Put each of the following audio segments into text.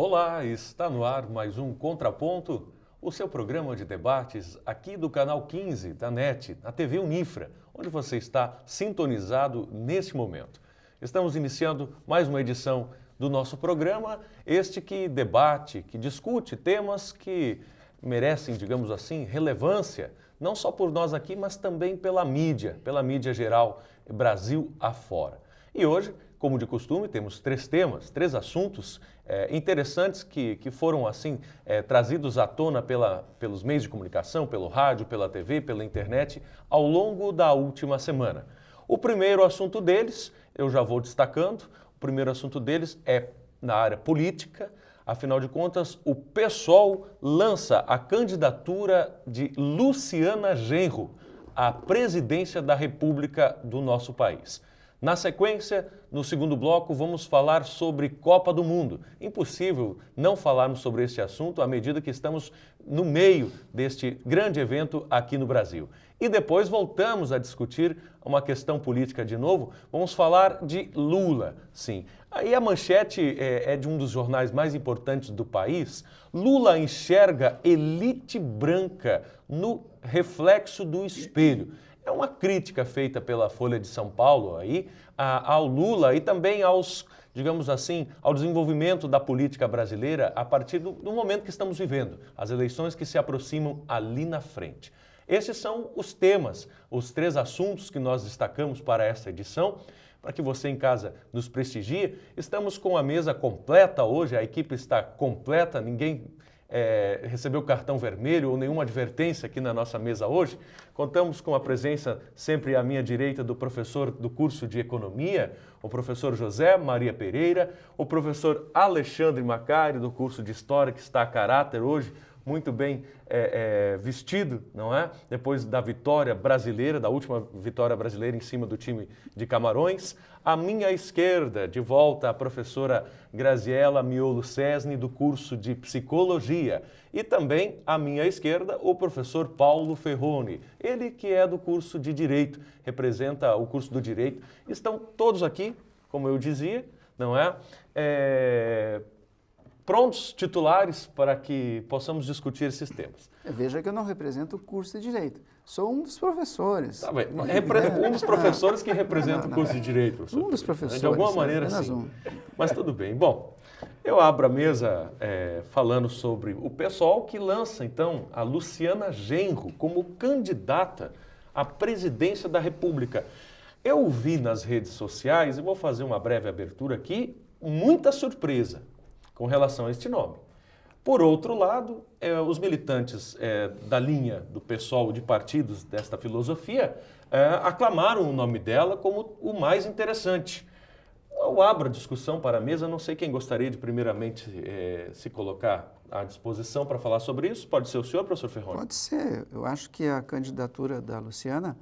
Olá, está no ar mais um Contraponto, o seu programa de debates aqui do canal 15 da NET, na TV Unifra, onde você está sintonizado neste momento. Estamos iniciando mais uma edição do nosso programa, este que debate, que discute temas que merecem, digamos assim, relevância, não só por nós aqui, mas também pela mídia geral, Brasil afora. E hoje, como de costume, temos três temas, três assuntos interessantes que foram assim trazidos à tona pelos meios de comunicação, pelo rádio, pela TV, pela internet, ao longo da última semana. O primeiro assunto deles, eu já vou destacando, o primeiro assunto deles é na área política. Afinal de contas, o PSOL lança a candidatura de Luciana Genro à presidência da República do nosso país. Na sequência, no segundo bloco, vamos falar sobre Copa do Mundo. Impossível não falarmos sobre este assunto à medida que estamos no meio deste grande evento aqui no Brasil. E depois voltamos a discutir uma questão política de novo. Vamos falar de Lula, sim. Aí a manchete é de um dos jornais mais importantes do país. Lula enxerga elite branca no reflexo do espelho. É uma crítica feita pela Folha de São Paulo aí, ao Lula e também digamos assim, ao desenvolvimento da política brasileira a partir do momento que estamos vivendo, as eleições que se aproximam ali na frente. Esses são os temas, os três assuntos que nós destacamos para esta edição. Para que você em casa nos prestigie, estamos com a mesa completa hoje, a equipe está completa, ninguém recebeu cartão vermelho ou nenhuma advertência aqui na nossa mesa hoje. Contamos com a presença sempre à minha direita do professor do curso de Economia, o professor José Maria Pereira, o professor Alexandre Macari, do curso de História, que está a caráter hoje, muito bem vestido, não é? Depois da vitória brasileira, da última vitória brasileira em cima do time de Camarões. À minha esquerda, de volta, a professora Graziela Miolo Cesni, do curso de Psicologia. E também, à minha esquerda, o professor Paulo Ferroni, ele que é do curso de Direito, representa o curso do Direito. Estão todos aqui, como eu dizia, não é? Prontos, titulares, para que possamos discutir esses temas. Veja que eu não represento o curso de Direito. Sou um dos professores. Tá bem. Um dos professores que representa o curso de Direito, professor. Um dos professores. De alguma maneira, sim. Mas tudo bem. Bom, eu abro a mesa falando sobre o PSOL, que lança, então, a Luciana Genro como candidata à presidência da República. Eu vi nas redes sociais, e vou fazer uma breve abertura aqui, muita surpresa com relação a este nome. Por outro lado, os militantes da linha do PSOL, de partidos desta filosofia, aclamaram o nome dela como o mais interessante. Eu abro a discussão para a mesa, não sei quem gostaria de primeiramente se colocar à disposição para falar sobre isso. Pode ser o senhor, professor Ferroni? Pode ser. Eu acho que a candidatura da Luciana,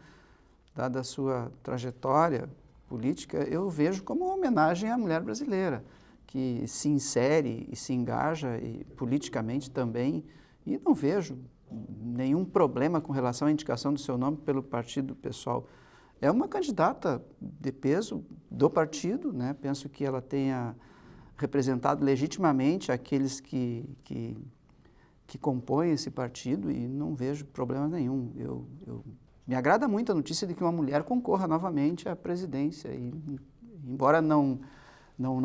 dada a sua trajetória política, eu vejo como uma homenagem à mulher brasileira, que se insere e se engaja e politicamente também, e não vejo nenhum problema com relação à indicação do seu nome pelo partido PSOL. É uma candidata de peso do partido, né? Penso que ela tenha representado legitimamente aqueles que compõem esse partido e não vejo problema nenhum. Me agrada muito a notícia de que uma mulher concorra novamente à presidência e, embora não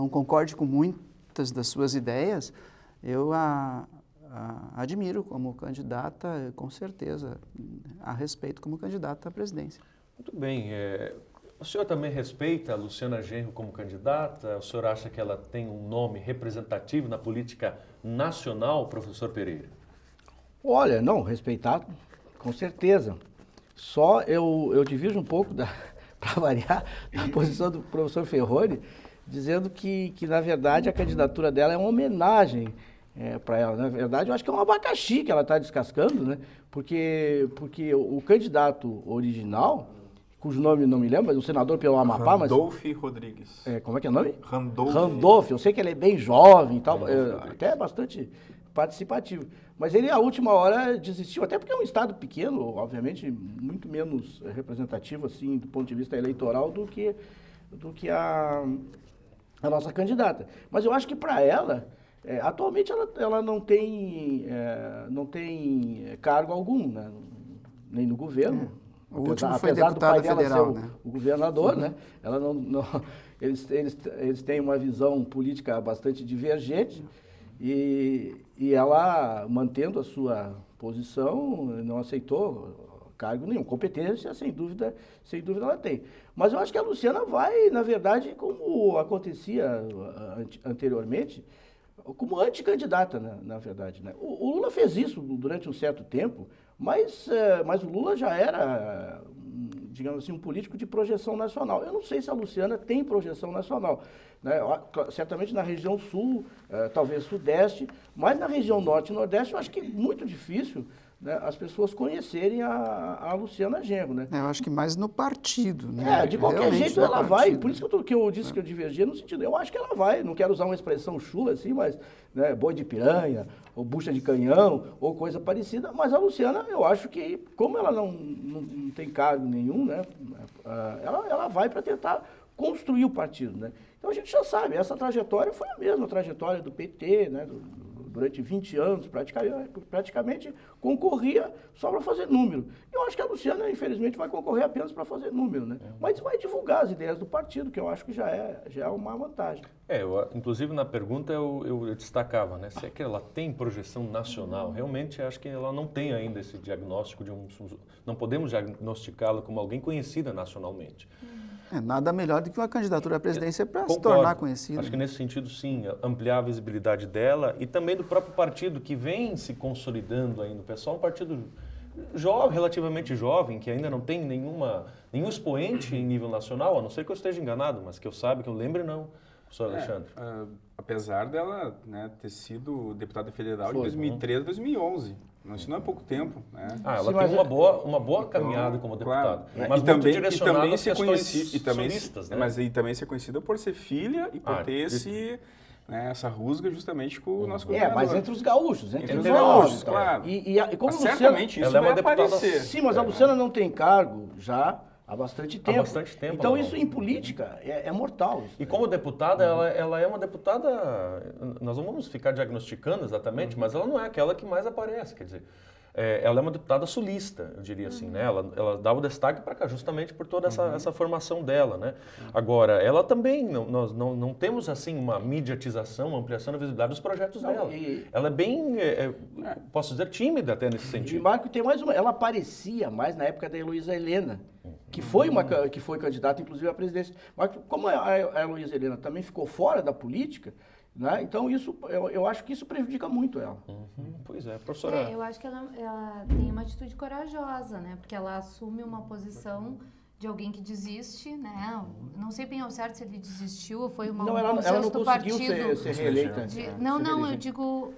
concorde com muitas das suas ideias, eu a admiro como candidata, com certeza, a respeito como candidata à presidência. Muito bem. O senhor também respeita a Luciana Genro como candidata? O senhor acha que ela tem um nome representativo na política nacional, professor Pereira? Olha, não, respeitar, com certeza. Só eu divido um pouco, para variar, da posição do professor Ferroni, dizendo que, na verdade, a candidatura dela é uma homenagem para ela. Na verdade, eu acho que é um abacaxi que ela está descascando, né? Porque o candidato original, cujo nome não me lembro, mas o senador pelo Amapá... Randolph Rodrigues. Como é que é o nome? Randolph. Eu sei que ele é bem jovem e tal, até bastante participativo. Mas ele, à última hora, desistiu, até porque é um estado pequeno, obviamente, muito menos representativo, assim, do ponto de vista eleitoral, do que a nossa candidata. Mas eu acho que para ela, Atualmente ela não tem cargo algum, né? Nem no governo. O último foi apesar do pai deputada dela federal, ser né? o governador, né? Ela eles têm uma visão política bastante divergente e ela, mantendo a sua posição, não aceitou cargo nenhum. Competência, sem dúvida ela tem. Mas eu acho que a Luciana vai, na verdade, como acontecia anteriormente, como anticandidata, na verdade. Né? O Lula fez isso durante um certo tempo, mas o Lula já era, digamos assim, um político de projeção nacional. Eu não sei se a Luciana tem projeção nacional. Né? Certamente na região sul, talvez sudeste, mas na região norte e nordeste eu acho que é muito difícil, né, as pessoas conhecerem a Luciana Genro, né? Eu acho que mais no partido, né? De qualquer Realmente jeito no ela partido. vai, por isso que eu disse que eu divergia no sentido, eu acho que ela vai, não quero usar uma expressão chula assim, mas né, boi de piranha, ou bucha de canhão, ou coisa parecida, mas a Luciana, eu acho que, como ela não tem cargo nenhum, né, ela vai para tentar construir o partido, né? Então a gente já sabe, essa trajetória foi a mesma trajetória do PT, né, durante 20 anos, praticamente concorria só para fazer número. Eu acho que a Luciana, infelizmente, vai concorrer apenas para fazer número, né? Mas vai divulgar as ideias do partido, que eu acho que já é uma vantagem. Inclusive na pergunta eu destacava, né? Se é que ela tem projeção nacional, realmente acho que ela não tem ainda esse diagnóstico não podemos diagnosticá-la como alguém conhecida nacionalmente. Nada melhor do que uma candidatura à presidência para se Concordo. tornar conhecida. Acho que nesse sentido, sim, ampliar a visibilidade dela e também do próprio partido, que vem se consolidando ainda. O pessoal é um partido jovem, relativamente jovem, que ainda não tem nenhum expoente em nível nacional, a não ser que eu esteja enganado, mas que eu saiba, que eu lembre, não, professor Alexandre. Apesar dela, né, ter sido deputada federal de Foi, 2013 a 2013. Isso não é pouco tempo, né? Ela tem uma boa caminhada como deputada, claro. mas muito direcionada às questões sulistas, né? Mas também ser conhecida por ser filha e por ter essa rusga justamente com o nosso governador. Mas entre os gaúchos, entre os gaúchos, claro. E como certamente Luciana, isso vai aparecer. Sim, mas a Luciana não tem cargo já há bastante tempo. Há bastante tempo. Então isso em política é mortal. Isso, e como deputada, ela é uma deputada, nós não vamos ficar diagnosticando exatamente, mas ela não é aquela que mais aparece, quer dizer, ela é uma deputada sulista, eu diria assim, né? Ela dá o destaque para cá justamente por toda essa formação dela, né? Agora, ela também, nós não temos assim uma mediatização, uma ampliação da visibilidade dos projetos dela. Ela é bem, posso dizer, tímida até nesse sentido. E Marco, tem mais uma, ela aparecia mais na época da Heloísa Helena, que foi candidata inclusive à presidência. Mas como a Heloísa Helena também ficou fora da política, né? Então eu acho que isso prejudica muito ela. Pois é, professora. Eu acho que ela tem uma atitude corajosa, né? Porque ela assume uma posição de alguém que desiste, né? Não sei bem ao certo se ele desistiu ou foi ela não conseguiu ser reeleita. Eu digo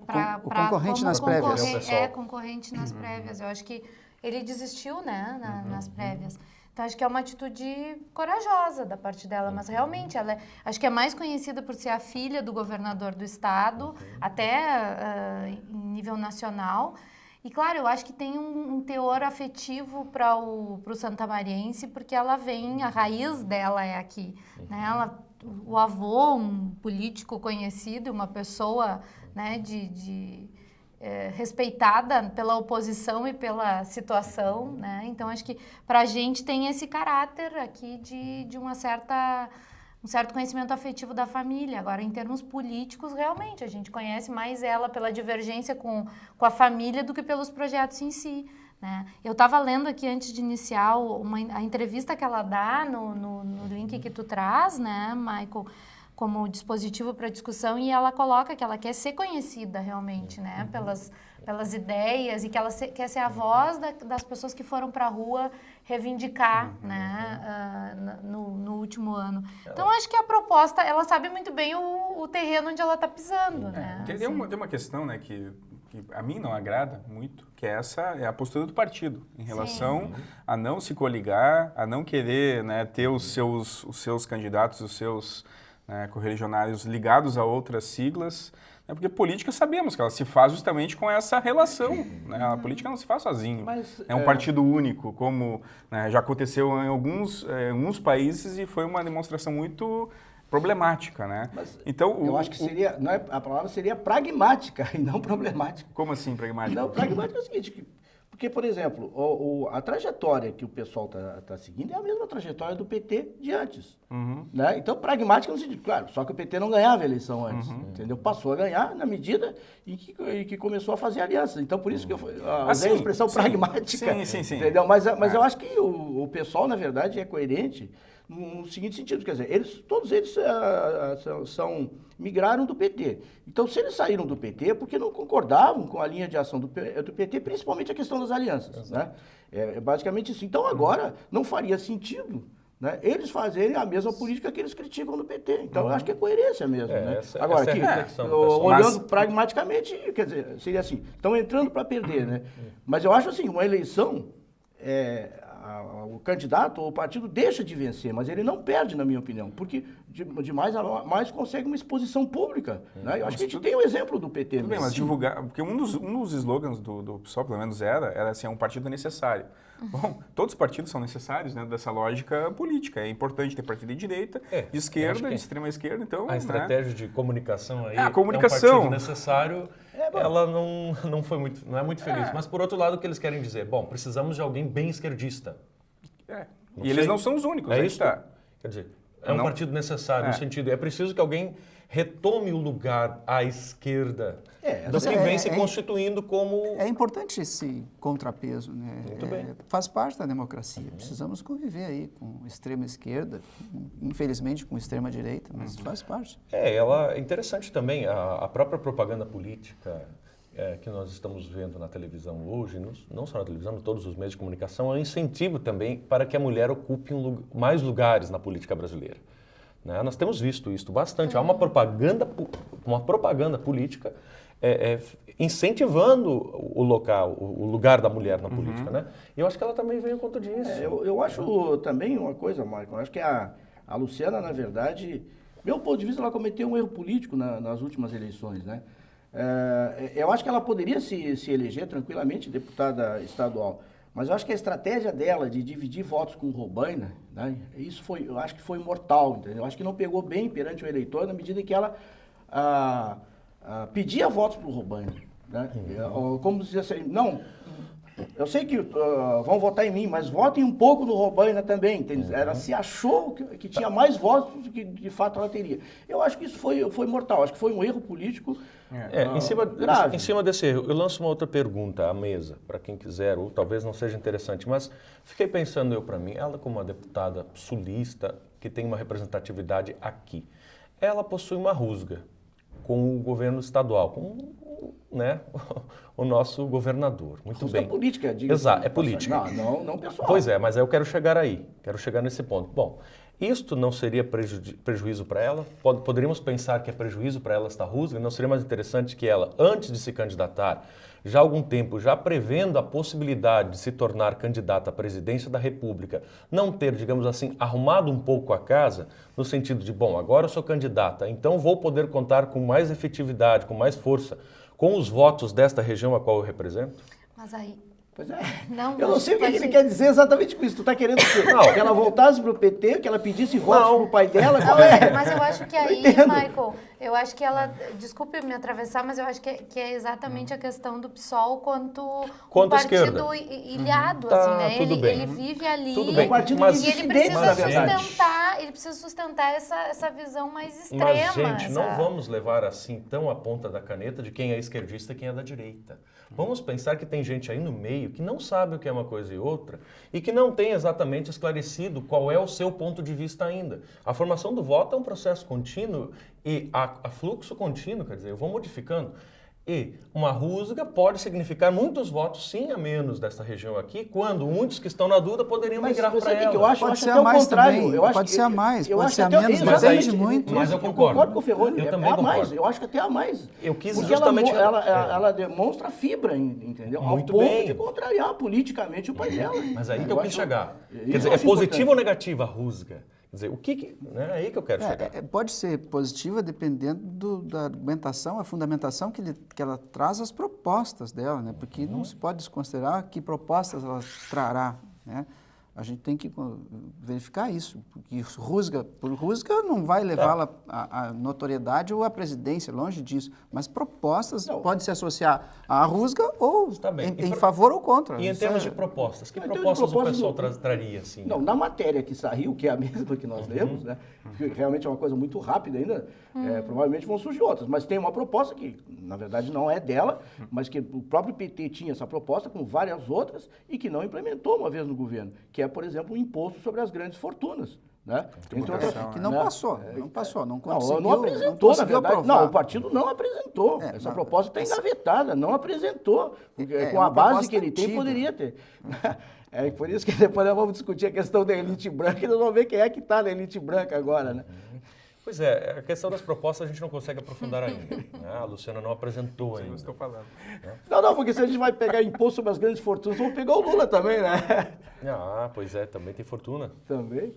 para concorrente nas prévias. Concorrente nas prévias. Eu acho que ele desistiu, né? Nas prévias. Então, acho que é uma atitude corajosa da parte dela, mas realmente ela acho que é mais conhecida por ser a filha do governador do estado, até em nível nacional. E, claro, eu acho que tem um teor afetivo para o santamariense, porque ela vem, a raiz dela é aqui. Né? O avô, um político conhecido, uma pessoa, né, respeitada pela oposição e pela situação, né? Então acho que para a gente tem esse caráter aqui de um certo conhecimento afetivo da família. Agora, em termos políticos, realmente, a gente conhece mais ela pela divergência com a família do que pelos projetos em si, né? Eu estava lendo aqui antes de iniciar a entrevista que ela dá no link que tu traz, né, Michael, como dispositivo para discussão, e ela coloca que ela quer ser conhecida realmente, né, pelas ideias, e que ela quer ser a voz das pessoas que foram para a rua reivindicar, né, no último ano. Então, acho que a proposta, ela sabe muito bem o terreno onde ela está pisando, né? Tem uma questão, né, que a mim não agrada muito, que é a postura do partido, em relação a não se coligar, a não querer, né, ter os seus candidatos, os seus correligionários ligados a outras siglas, né, porque política sabemos que ela se faz justamente com essa relação, né, a política não se faz sozinho, é um partido único, como, né, já aconteceu em alguns países, e foi uma demonstração muito problemática, né? Mas então, eu acho que seria, a palavra seria pragmática e não problemática. Como assim, pragmática? Não, pragmática é o seguinte, porque, por exemplo, a trajetória que o pessoal está seguindo é a mesma trajetória do PT de antes. Né? Então, pragmática no sentido, claro, só que o PT não ganhava a eleição antes, entendeu? Passou a ganhar na medida em que começou a fazer alianças. Então, por isso que eu usei a expressão pragmática. Sim. Entendeu? Mas eu acho que o pessoal, na verdade, é coerente no seguinte sentido, quer dizer, todos eles migraram do PT. Então, se eles saíram do PT, é porque não concordavam com a linha de ação do PT, principalmente a questão das alianças. Né? É basicamente isso. Então, agora, não faria sentido, né, eles fazerem a mesma política que eles criticam no PT. Então, eu acho que é coerência mesmo. Né? essa Agora, é a reflexão, olhando pragmaticamente, quer dizer, seria assim, estão entrando para perder. Né? Mas eu acho assim, uma eleição... o candidato ou o partido deixa de vencer, mas ele não perde, na minha opinião, porque de mais a mais consegue uma exposição pública. Né? Eu acho que a gente tem o exemplo do PT. Tudo bem, mas divulgar... Porque um dos slogans do PSOL, pelo menos era assim, é um partido necessário. Bom, todos os partidos são necessários, né, dessa lógica política. É importante ter partido de direita, de esquerda, de extrema esquerda, então... A estratégia de comunicação aí a comunicação. É um partido necessário, ela não é muito feliz. Mas, por outro lado, o que eles querem dizer? Bom, precisamos de alguém bem esquerdista. E eles não são os únicos, é aí isso? tá. Quer dizer, é um partido necessário no sentido, é preciso que alguém retome o lugar à esquerda do que vem se constituindo como... É importante esse contrapeso, né? Muito bem. Faz parte da democracia. Precisamos conviver aí com extrema esquerda, infelizmente com extrema direita, mas faz parte. Ela é interessante também, a própria propaganda política que nós estamos vendo na televisão hoje, não só na televisão, em todos os meios de comunicação, é um incentivo também para que a mulher ocupe mais lugares na política brasileira. Né? Nós temos visto isso bastante. Há uma propaganda política incentivando o lugar da mulher na política. Né? E eu acho que ela também veio conta disso. Eu acho também uma coisa, Marco, eu acho que a Luciana, na verdade, meu ponto de vista, ela cometeu um erro político nas últimas eleições, né? Eu acho que ela poderia se eleger tranquilamente deputada estadual, mas eu acho que a estratégia dela de dividir votos com o Robaina, né, eu acho que foi mortal, entendeu? Eu acho que não pegou bem perante o eleitor na medida que ela pedia votos para o Robaina. Né? Como dizer assim, não, eu sei que vão votar em mim, mas votem um pouco no Robaina também. Entendeu? Ela se achou que tinha mais votos do que de fato ela teria. Eu acho que isso foi mortal, acho que foi um erro político grave. Em cima desse erro, eu lanço uma outra pergunta à mesa, para quem quiser, ou talvez não seja interessante, mas fiquei pensando para mim, ela como uma deputada sulista, que tem uma representatividade aqui, ela possui uma rusga com o governo estadual, com o nosso governador. Muito bem. É política, diga. Exato, é política. Não pessoal. Pois é, mas eu quero chegar aí, quero chegar nesse ponto. Bom, isto não seria prejuízo para ela? Poderíamos pensar que é prejuízo para ela esta rusga? Não seria mais interessante que ela, antes de se candidatar, já há algum tempo, já prevendo a possibilidade de se tornar candidata à presidência da República, não ter, digamos assim, arrumado um pouco a casa, no sentido de, bom, agora eu sou candidata, então vou poder contar com mais efetividade, com mais força, com os votos desta região a qual eu represento? Mas aí... Pois é. Eu não sei o que ele quer dizer exatamente com isso. Tu está querendo dizer que ela voltasse para o PT, que ela pedisse votos para o pai dela? Mas eu acho que aí, Michael, eu acho que ela... Desculpe me atravessar, mas eu acho que é exatamente a questão do PSOL quanto um partido ilhado, assim, né? Ele vive ali tudo bem. E ele precisa sustentar essa visão mais extrema. Mas, gente, não vamos levar assim tão a ponta da caneta de quem é esquerdista e quem é da direita. Vamos pensar que tem gente aí no meio que não sabe o que é uma coisa e outra e que não tem exatamente esclarecido qual é o seu ponto de vista ainda. A formação do voto é um processo contínuo e a fluxo contínuo, quer dizer, eu vou modificando. E uma rusga pode significar muitos votos, sim, a menos desta região aqui, quando muitos que estão na dúvida poderiam migrar para ela. Eu acho pode ser até a mais o contrário. também, pode ser a mais, pode ser a menos, depende muito. Mas eu concordo com o Ferroni, eu também concordo. Mais, eu acho que até a mais. Eu quis porque justamente... ela demonstra fibra, entendeu? Muito ao ponto bem. de contrariar politicamente o pai dela. Mas aí que eu quis chegar. Quer dizer, é positiva ou negativa a rusga? Quer dizer, é aí que eu quero chegar. Pode ser positiva dependendo da argumentação, a fundamentação que ela traz às propostas dela, né? Porque não se pode desconsiderar que propostas ela trará, né? A gente tem que verificar isso, porque por rusga não vai levá-la à notoriedade ou à presidência, longe disso. Mas propostas podem se associar à rusga ou em favor ou contra. E em termos de propostas, que propostas o pessoal traria? Assim? Não, na matéria que saiu, que é a mesma que nós lemos, né? Que realmente é uma coisa muito rápida ainda, provavelmente vão surgir outras. Mas tem uma proposta que, na verdade, não é dela, mas que o próprio PT tinha essa proposta com várias outras e que não implementou uma vez no governo, que é, por exemplo, o imposto sobre as grandes fortunas. Né? Que não passou, não conseguiu. Não apresentou, não na verdade. aprovar. Não, o partido não apresentou. Essa proposta está engavetada, não apresentou. Com a base que ele tem, poderia ter. É por isso que depois nós vamos discutir a questão da elite branca e nós vamos ver quem é que está na elite branca agora, né? Pois é, a questão das propostas a gente não consegue aprofundar ainda. Né? A Luciana não apresentou ainda. Estou falando. Não, porque se a gente vai pegar imposto sobre as grandes fortunas, vamos pegar o Lula também, né? Ah, pois é, também tem fortuna. Também.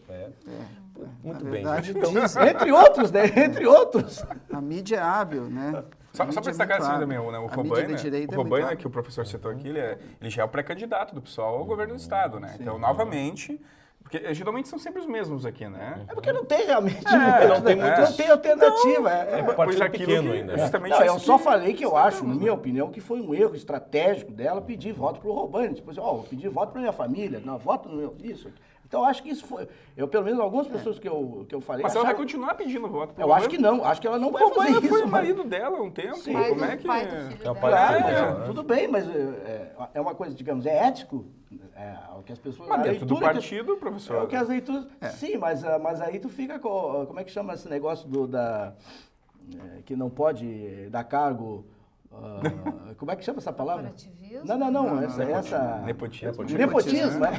Muito Na bem, verdade, gente. diz- Entre outros, né? Entre outros. A mídia é hábil, né? Só A mídia para é destacar muito assim hábil. também, né, o A mídia Robaina, da direita é muito Robaina, hábil. que o professor citou aqui, ele já é o pré-candidato do PSOL ao governo do Estado, né? Então, novamente, porque geralmente são sempre os mesmos aqui, né? É porque não tem realmente não tem não muitos- tem alternativa. É Pois partido aquilo pequeno que- ainda. Né? justamente Não, eu isso só que- falei que eu acho, na minha opinião, que foi um erro estratégico dela pedir voto para o Robaina. Tipo assim, vou pedir voto para minha família, não, voto no meu, isso. Então, eu acho que isso foi... pelo menos algumas pessoas que eu falei... Mas ela vai acharam- continuar pedindo voto pro Eu acho Robaina? que não, acho que ela não vai O fazer Robaina isso. foi o mas- marido dela há um tempo. Sim. Como é que... Pai do filho É o dela. pai do filho Claro, dela, né? tudo bem, mas é uma coisa, digamos, é ético, o que as pessoas... Mas a dentro do leitura que- partido, professor. É o que as leituras... Sim, mas aí tu fica com... Como é que chama esse negócio que não pode dar cargo... como é que chama essa palavra? Corporativismo? Não, essa... Nepotismo. Nepotismo, né?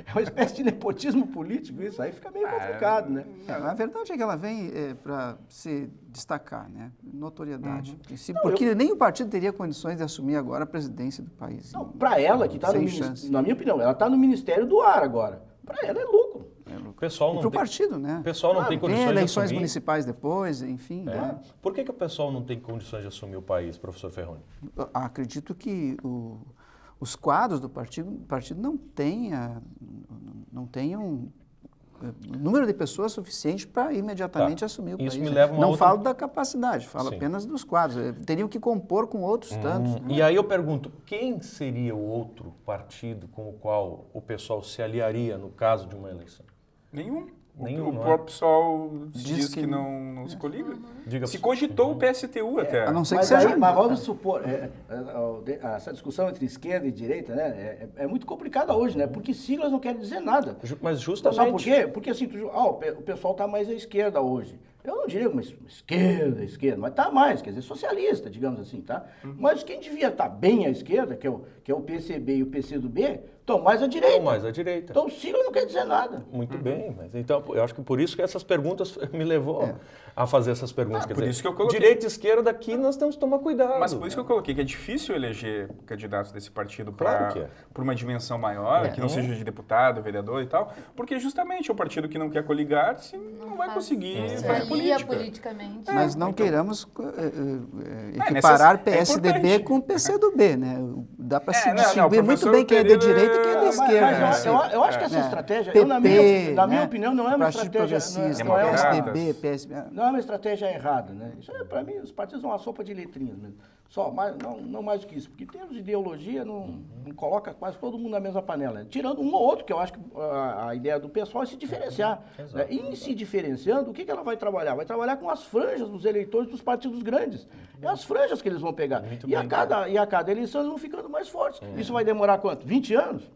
É uma espécie de nepotismo político isso, aí fica meio complicado, né? A verdade é que ela vem para se destacar, né? Notoriedade. Não, Porque nem o partido teria condições de assumir agora a presidência do país. Não, para ela, que está Sem chance. na minha opinião, ela está no Ministério do Ar agora. Para ela é lucro. O pessoal E não para o tem... partido, né? O pessoal não tem Tem condições de eleições assumir. municipais depois, enfim. É. Né? Por que o pessoal não tem condições de assumir o país, professor Ferroni? Eu acredito que os quadros do partido não tenham número de pessoas suficiente para imediatamente assumir o Isso país. me leva a uma não outra- falo da capacidade, falo Sim. apenas dos quadros. Teriam que compor com outros tantos. E aí eu pergunto, quem seria o outro partido com o qual o pessoal se aliaria no caso de uma eleição? Nenhum. Nenhum, O não é? próprio PSOL Diz diz que que não se coliga. Diga Se por- cogitou o PSTU até. A não ser que Mas, seja... mas vamos supor, essa discussão entre esquerda e direita, né, é muito complicada hoje, né? Porque siglas não querem dizer nada. Mas Então, justamente... sabe por quê? Porque assim, o pessoal está mais à esquerda hoje. Eu não diria uma esquerda, mas está mais, quer dizer, socialista, digamos assim, tá? Mas quem devia estar bem à esquerda, que é o PCB e o PCdoB, estão mais à direita. Ou mais à direita. Então, sigla não quer dizer nada. Muito bem, mas então eu acho que por isso que essas perguntas me levou a fazer essas perguntas. Quer por dizer, isso que eu coloquei. direita e esquerda aqui nós temos que tomar cuidado. Mas por isso que eu coloquei que é difícil eleger candidatos desse partido para Claro que é. por uma dimensão maior, que não seja de deputado, vereador e tal, porque justamente é um partido que não quer coligar-se não vai conseguir Se fazer alia política. politicamente. Mas não queiramos equiparar necessário, é PSDB importante. com PCdoB, né? Dá para se não, distinguir o muito professor bem quem é de Pereira- direita e quem é de Mas esquerda. eu acho que essa né? estratégia, PP, na minha né? opinião, não é uma Partido estratégia... Progressista, não é uma- Democratas. PSDB, PSB... Não é uma estratégia errada, né? Isso é, para mim, os partidos são uma sopa de letrinhas mesmo. Só, não mais do que isso. Porque em termos de ideologia, não coloca quase todo mundo na mesma panela. Tirando um ou outro, que eu acho que a ideia do pessoal é se diferenciar. Né? E em se diferenciando, o que ela vai trabalhar? Vai trabalhar com as franjas dos eleitores dos partidos grandes. É as franjas que eles vão pegar. E a cada eleição eles vão ficando mais fortes. Isso vai demorar quanto? 20 anos?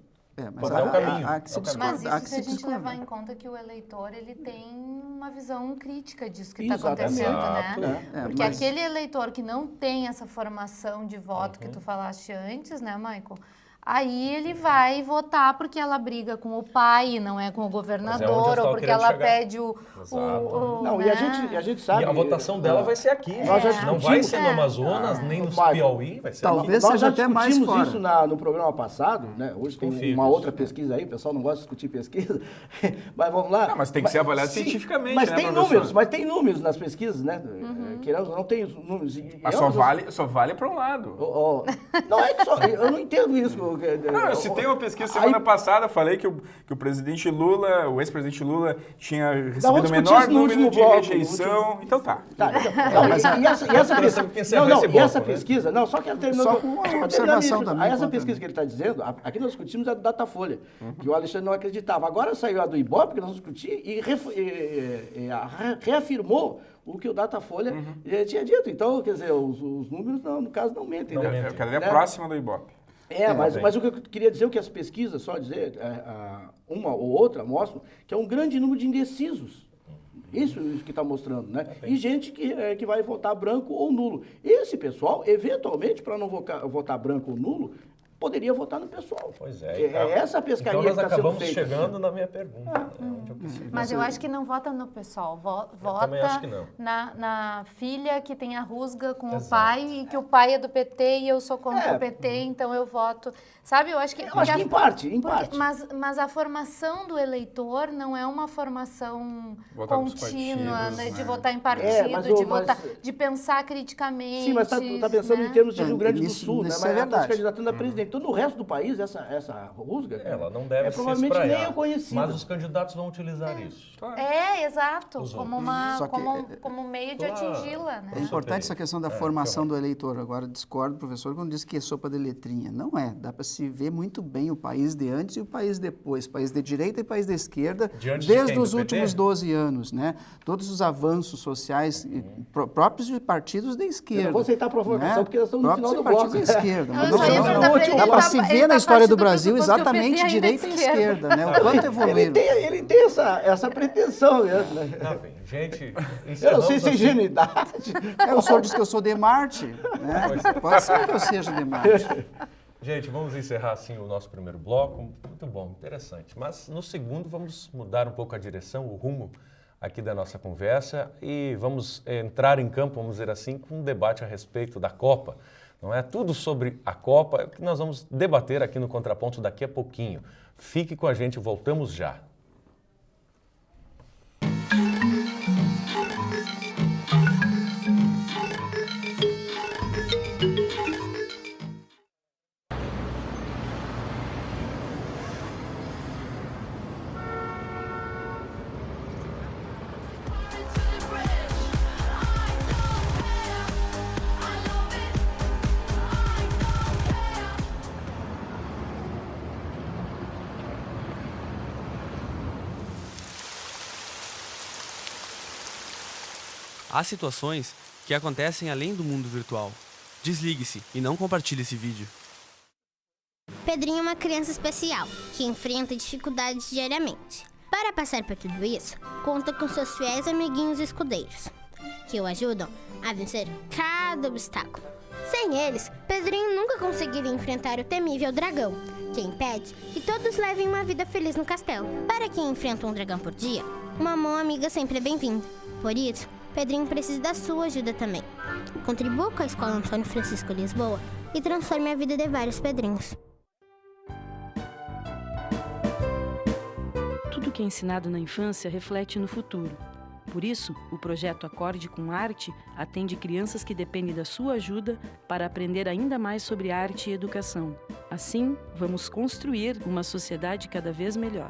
Mas é o caminho. há que se É o caminho. Mas discordar. isso se a gente levar em conta que o eleitor ele tem uma visão crítica disso que está Exatamente. acontecendo, né? Porque mas- aquele eleitor que não tem essa formação de voto que tu falaste antes, né, Michael? Aí ele vai votar porque ela briga com o pai, não é com o Mas é onde eu governador, estava ou porque querendo ela chegar. pede Exato. Não, né? e a gente sabe... E a votação dela vai ser aqui. Nós já Não vai discutimos. ser no Amazonas, nem no Mário, Piauí, vai ser talvez aqui. Nós já seja até mais discutimos fora. isso no programa passado, né? Hoje tem Confio uma nisso. outra pesquisa aí, o pessoal não gosta de discutir pesquisa, mas vamos lá. Não, mas tem que ser avaliado sim, cientificamente, mas né, tem professor? números, mas tem números nas pesquisas, né? queremos, não tem os números. Mas só vale para um lado. Não é que só, eu não entendo isso. Não, eu citei uma pesquisa semana passada, falei que o presidente Lula, o ex-presidente Lula, tinha recebido o menor número de rejeição. Então tá. E essa pesquisa, não, só que ela terminou. Só com uma observação também. Essa pesquisa que ele está dizendo, aqui nós discutimos a do Datafolha, que o Alexandre não acreditava. Agora saiu a do Ibope, que nós discutimos, e reafirmou o que o Datafolha tinha dito. Então, quer dizer, os números, no caso, não mentem. Eu quero ver a próxima do Ibope. Mas o que eu queria dizer é que as pesquisas, só dizer, uma ou outra, mostram que é um grande número de indecisos. Isso que está mostrando, né? E gente que vai votar branco ou nulo. Esse pessoal, eventualmente, para não votar branco ou nulo, poderia votar no pessoal. Pois é. É essa pescaria então que está sendo feita. Nós acabamos chegando na minha pergunta. Mas eu acho que não vota no pessoal, vota na filha que tem a rusga com o pai e que o pai é do PT e eu sou contra o PT, então eu voto. Sabe, eu acho que em parte. Mas a formação do eleitor não é uma formação contínua, né, de votar em partido, de pensar criticamente. Sim, mas está pensando em termos de Rio Grande do Sul, né? Mas está se candidatando a presidente. Então, no resto do país, essa rusga ela não deve ser provavelmente nem é conhecida. Mas os candidatos vão utilizar isso. Exato. Como meio de atingi-la. Né? É importante essa questão da formação do eleitor. Agora, discordo do professor quando diz que é sopa de letrinha. Não é. Dá para se ver muito bem o país de antes e o país depois. País de direita e país de esquerda, desde os últimos 12 anos. Né? Todos os avanços sociais próprios de partidos de esquerda. Eu não vou aceitar a provocação, porque nós estamos no final do bloco. Partidos de esquerda. Dá para se ver na história do Brasil exatamente direita e esquerda. Né? O quanto evoluíram. Ele tem essa pretensão mesmo. Né? Tá bem. Gente, eu não sei se é ingenuidade. O senhor diz que eu sou de Marte. Né? Pode ser que eu seja de Marte. Gente, vamos encerrar assim o nosso primeiro bloco. Muito bom, interessante. Mas no segundo vamos mudar um pouco a direção, o rumo aqui da nossa conversa e vamos entrar em campo, vamos dizer assim, com um debate a respeito da Copa. Não é tudo sobre a Copa, é o que nós vamos debater aqui no Contraponto daqui a pouquinho. Fique com a gente, voltamos já. Há situações que acontecem além do mundo virtual. Desligue-se e não compartilhe esse vídeo. Pedrinho é uma criança especial, que enfrenta dificuldades diariamente. Para passar por tudo isso, conta com seus fiéis amiguinhos escudeiros, que o ajudam a vencer cada obstáculo. Sem eles, Pedrinho nunca conseguiria enfrentar o temível dragão, que impede que todos levem uma vida feliz no castelo. Para quem enfrenta um dragão por dia, uma mão amiga sempre é bem-vinda. Por isso, Pedrinho precisa da sua ajuda também. Contribua com a Escola Antônio Francisco Lisboa e transforme a vida de vários Pedrinhos. Tudo que é ensinado na infância reflete no futuro. Por isso, o projeto Acorde com Arte atende crianças que dependem da sua ajuda para aprender ainda mais sobre arte e educação. Assim, vamos construir uma sociedade cada vez melhor.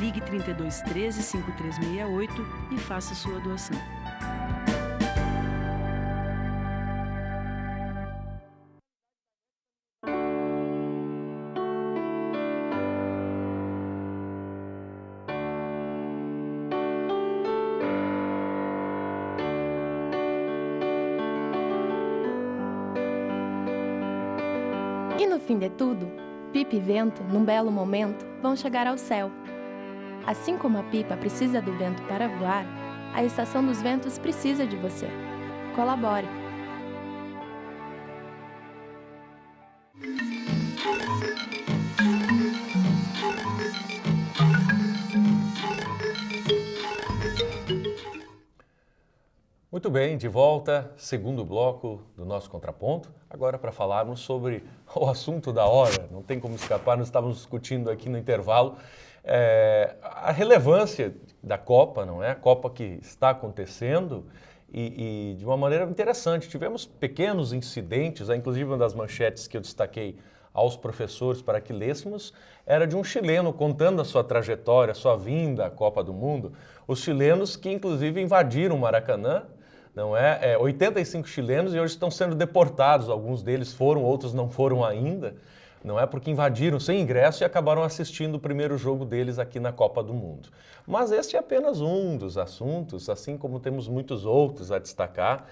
Ligue 32 13 5368 e faça sua doação. E no fim de tudo, Pipa e Vento, num belo momento, vão chegar ao céu. Assim como a pipa precisa do vento para voar, a Estação dos Ventos precisa de você. Colabore! Muito bem, de volta, segundo bloco do nosso Contraponto. Agora para falarmos sobre o assunto da hora, não tem como escapar, nós estávamos discutindo aqui no intervalo a relevância da Copa, não é? A Copa que está acontecendo e de uma maneira interessante. Tivemos pequenos incidentes, inclusive uma das manchetes que eu destaquei aos professores para que lêssemos, era de um chileno contando a sua trajetória, a sua vinda à Copa do Mundo. Os chilenos que, inclusive, invadiram o Maracanã, não é? 85 chilenos e hoje estão sendo deportados. Alguns deles foram, outros não foram ainda, não é? Porque invadiram sem ingresso e acabaram assistindo o primeiro jogo deles aqui na Copa do Mundo. Mas este é apenas um dos assuntos, assim como temos muitos outros a destacar,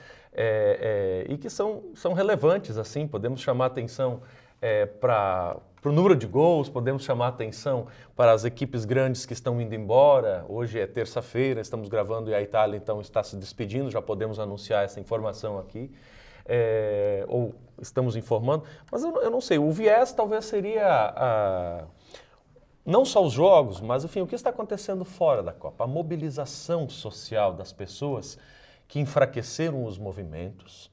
e que são relevantes, assim, podemos chamar atenção para o número de gols, podemos chamar atenção para as equipes grandes que estão indo embora. Hoje é terça-feira, estamos gravando e a Itália então está se despedindo, já podemos anunciar essa informação aqui, ou estamos informando, mas eu não sei, o viés talvez seria não só os jogos, mas enfim, o que está acontecendo fora da Copa, a mobilização social das pessoas que enfraqueceram os movimentos,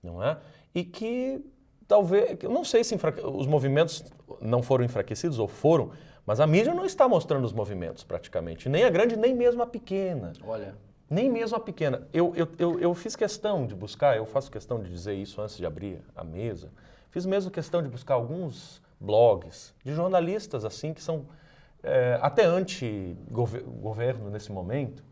não é? E que talvez, eu não sei se os movimentos não foram enfraquecidos ou foram, mas a mídia não está mostrando os movimentos praticamente, nem a grande, nem mesmo a pequena. Olha, nem mesmo a pequena. Eu fiz questão de buscar, eu faço questão de dizer isso antes de abrir a mesa, fiz mesmo questão de buscar alguns blogs de jornalistas assim que são até anti-governo nesse momento,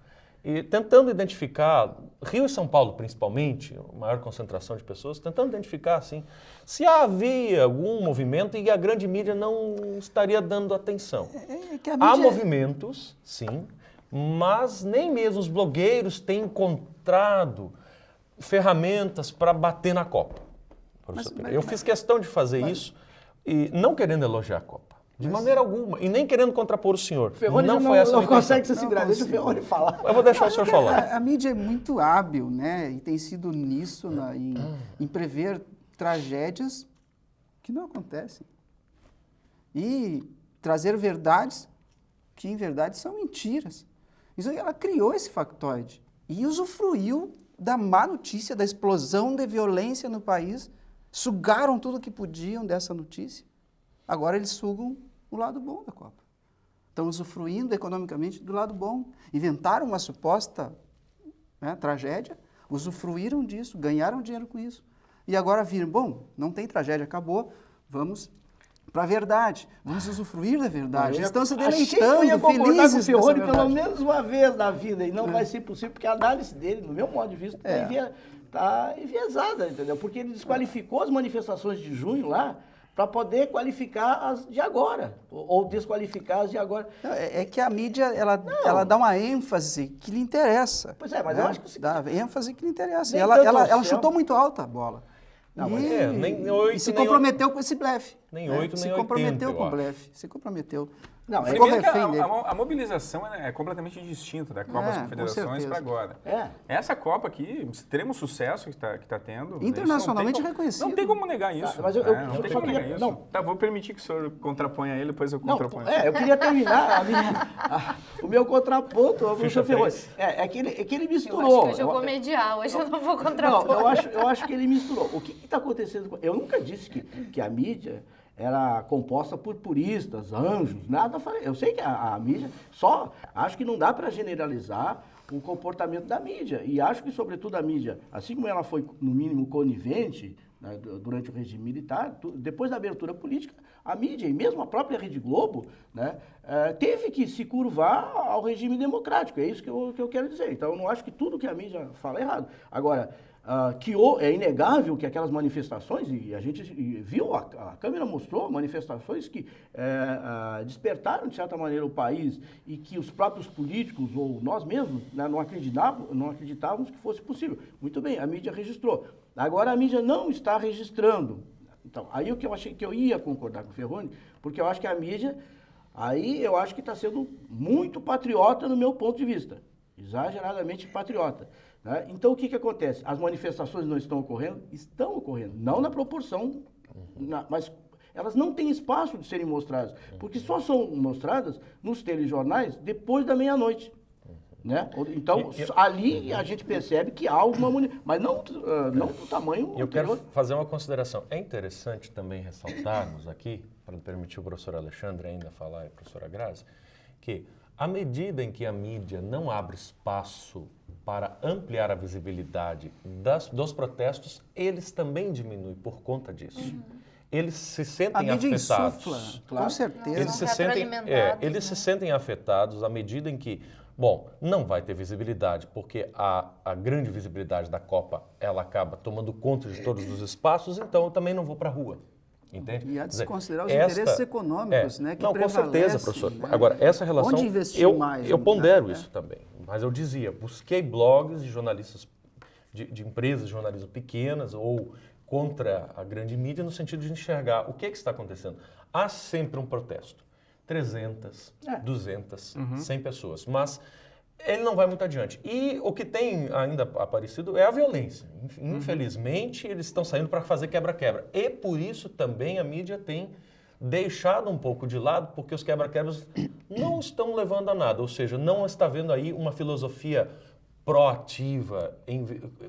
e tentando identificar, Rio e São Paulo principalmente, a maior concentração de pessoas, tentando identificar assim, se havia algum movimento e a grande mídia não estaria dando atenção. Há movimentos, sim, mas nem mesmo os blogueiros têm encontrado ferramentas para bater na Copa. Eu fiz questão de fazer isso, e não querendo elogiar a Copa. De maneira alguma. E nem querendo contrapor o senhor. Ferroni não consegue se segurar. Deixa o Ferroni falar. Eu vou deixar o senhor falar. A mídia é muito hábil, né? E tem sido nisso, em prever tragédias que não acontecem. E trazer verdades que, em verdade, são mentiras. Isso, ela criou esse factoide e usufruiu da má notícia, da explosão de violência no país. Sugaram tudo que podiam dessa notícia. Agora eles sugam o lado bom da Copa. Estão usufruindo economicamente do lado bom. Inventaram uma suposta tragédia, usufruíram disso, ganharam dinheiro com isso. E agora viram, bom, não tem tragédia, acabou, vamos para a verdade, vamos usufruir da verdade. Estão se deleitando, felizes com o Ferroni pelo menos uma vez na vida, e não vai ser possível, porque a análise dele, no meu modo de vista, está enviesada, entendeu? Porque ele desqualificou as manifestações de junho lá, para poder qualificar as de agora, ou desqualificar as de agora. Não, é que a mídia, ela dá uma ênfase que lhe interessa. Pois é, mas eu acho que... Dá ênfase que lhe interessa. Ela chutou muito alta a bola. Não, nem 8, e se comprometeu com esse blefe. Nem 8, nem 80, se comprometeu com o blefe. Se comprometeu. Não, ficou refém dele. A mobilização é completamente distinta da Copa das Confederações para agora. Essa Copa aqui, extremo sucesso que tá tendo. Internacionalmente reconhecido. Não tem como negar isso. Mas eu não tem como negar isso. Não. Tá, vou permitir que o senhor contraponha ele, depois eu contraponho. Eu queria terminar o meu contraponto ao professor Ferroni. É que ele misturou. Hoje eu vou mediar, hoje eu não vou contrapor. Não, eu acho que ele misturou. O que está acontecendo? Eu nunca disse que a mídia era composta por puristas, anjos, nada. Eu sei que a mídia, acho que não dá para generalizar o comportamento da mídia. E acho que, sobretudo, a mídia, assim como ela foi, no mínimo, conivente, né, durante o regime militar, depois da abertura política, a mídia, e mesmo a própria Rede Globo, né, teve que se curvar ao regime democrático. É isso que eu quero dizer. Então, eu não acho que tudo que a mídia fala é errado. Agora, é inegável que aquelas manifestações, e a gente viu, a Câmara mostrou manifestações que despertaram, de certa maneira, o país, e que os próprios políticos, ou nós mesmos, né, não acreditávamos que fosse possível. Muito bem, a mídia registrou. Agora a mídia não está registrando. Então, aí o que eu achei que eu ia concordar com o Ferroni, porque eu acho que a mídia, eu acho que está sendo muito patriota no meu ponto de vista. Exageradamente patriota. Né? Então, o que acontece? As manifestações não estão ocorrendo? Estão ocorrendo. Não na proporção, mas elas não têm espaço de serem mostradas, porque só são mostradas nos telejornais depois da meia-noite. Né? Então, ali a gente percebe que há alguma... Mas não do tamanho... Eu quero fazer uma consideração. É interessante também ressaltarmos aqui, para permitir o professor Alexandre ainda falar e a professora Grazi, que, à medida em que a mídia não abre espaço para ampliar a visibilidade dos protestos, eles também diminuem por conta disso. Eles se sentem a mídia afetados. Insufla, com certeza. Eles se sentem afetados à medida em que, bom, não vai ter visibilidade, porque a grande visibilidade da Copa, ela acaba tomando conta de todos os espaços, então eu também não vou para a rua. Entende? E há de se considerar os interesses econômicos, né? Que não, com certeza, professor. Né? Agora, essa relação... Onde investir mais? Eu pondero isso também. Mas eu dizia, busquei blogs de jornalistas, de empresas de jornalismo pequenas ou contra a grande mídia no sentido de enxergar o que está acontecendo. Há sempre um protesto. 300, 200, 100 pessoas. Mas ele não vai muito adiante. E o que tem ainda aparecido é a violência. Infelizmente, eles estão saindo para fazer quebra-quebra. E por isso também a mídia tem deixado um pouco de lado, porque os quebra-quebras não estão levando a nada. Ou seja, não está vendo aí uma filosofia proativa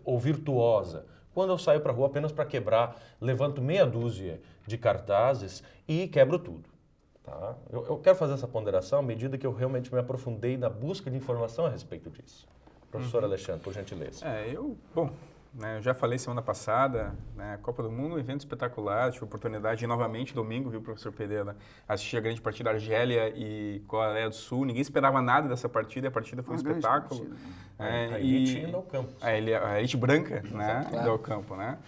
ou virtuosa. Quando eu saio para a rua apenas para quebrar, levanto meia dúzia de cartazes e quebro tudo. Tá? Eu quero fazer essa ponderação à medida que eu realmente me aprofundei na busca de informação a respeito disso. Professor Alexandre, por gentileza. Eu já falei semana passada, né, Copa do Mundo, um evento espetacular, tive a oportunidade de novamente domingo, viu, professor Pereira, assistir a grande partida Argélia e Coreia do Sul. Ninguém esperava nada dessa partida, e a partida foi um espetáculo. A elite indo ao campo. A elite branca, né, indo ao campo, né.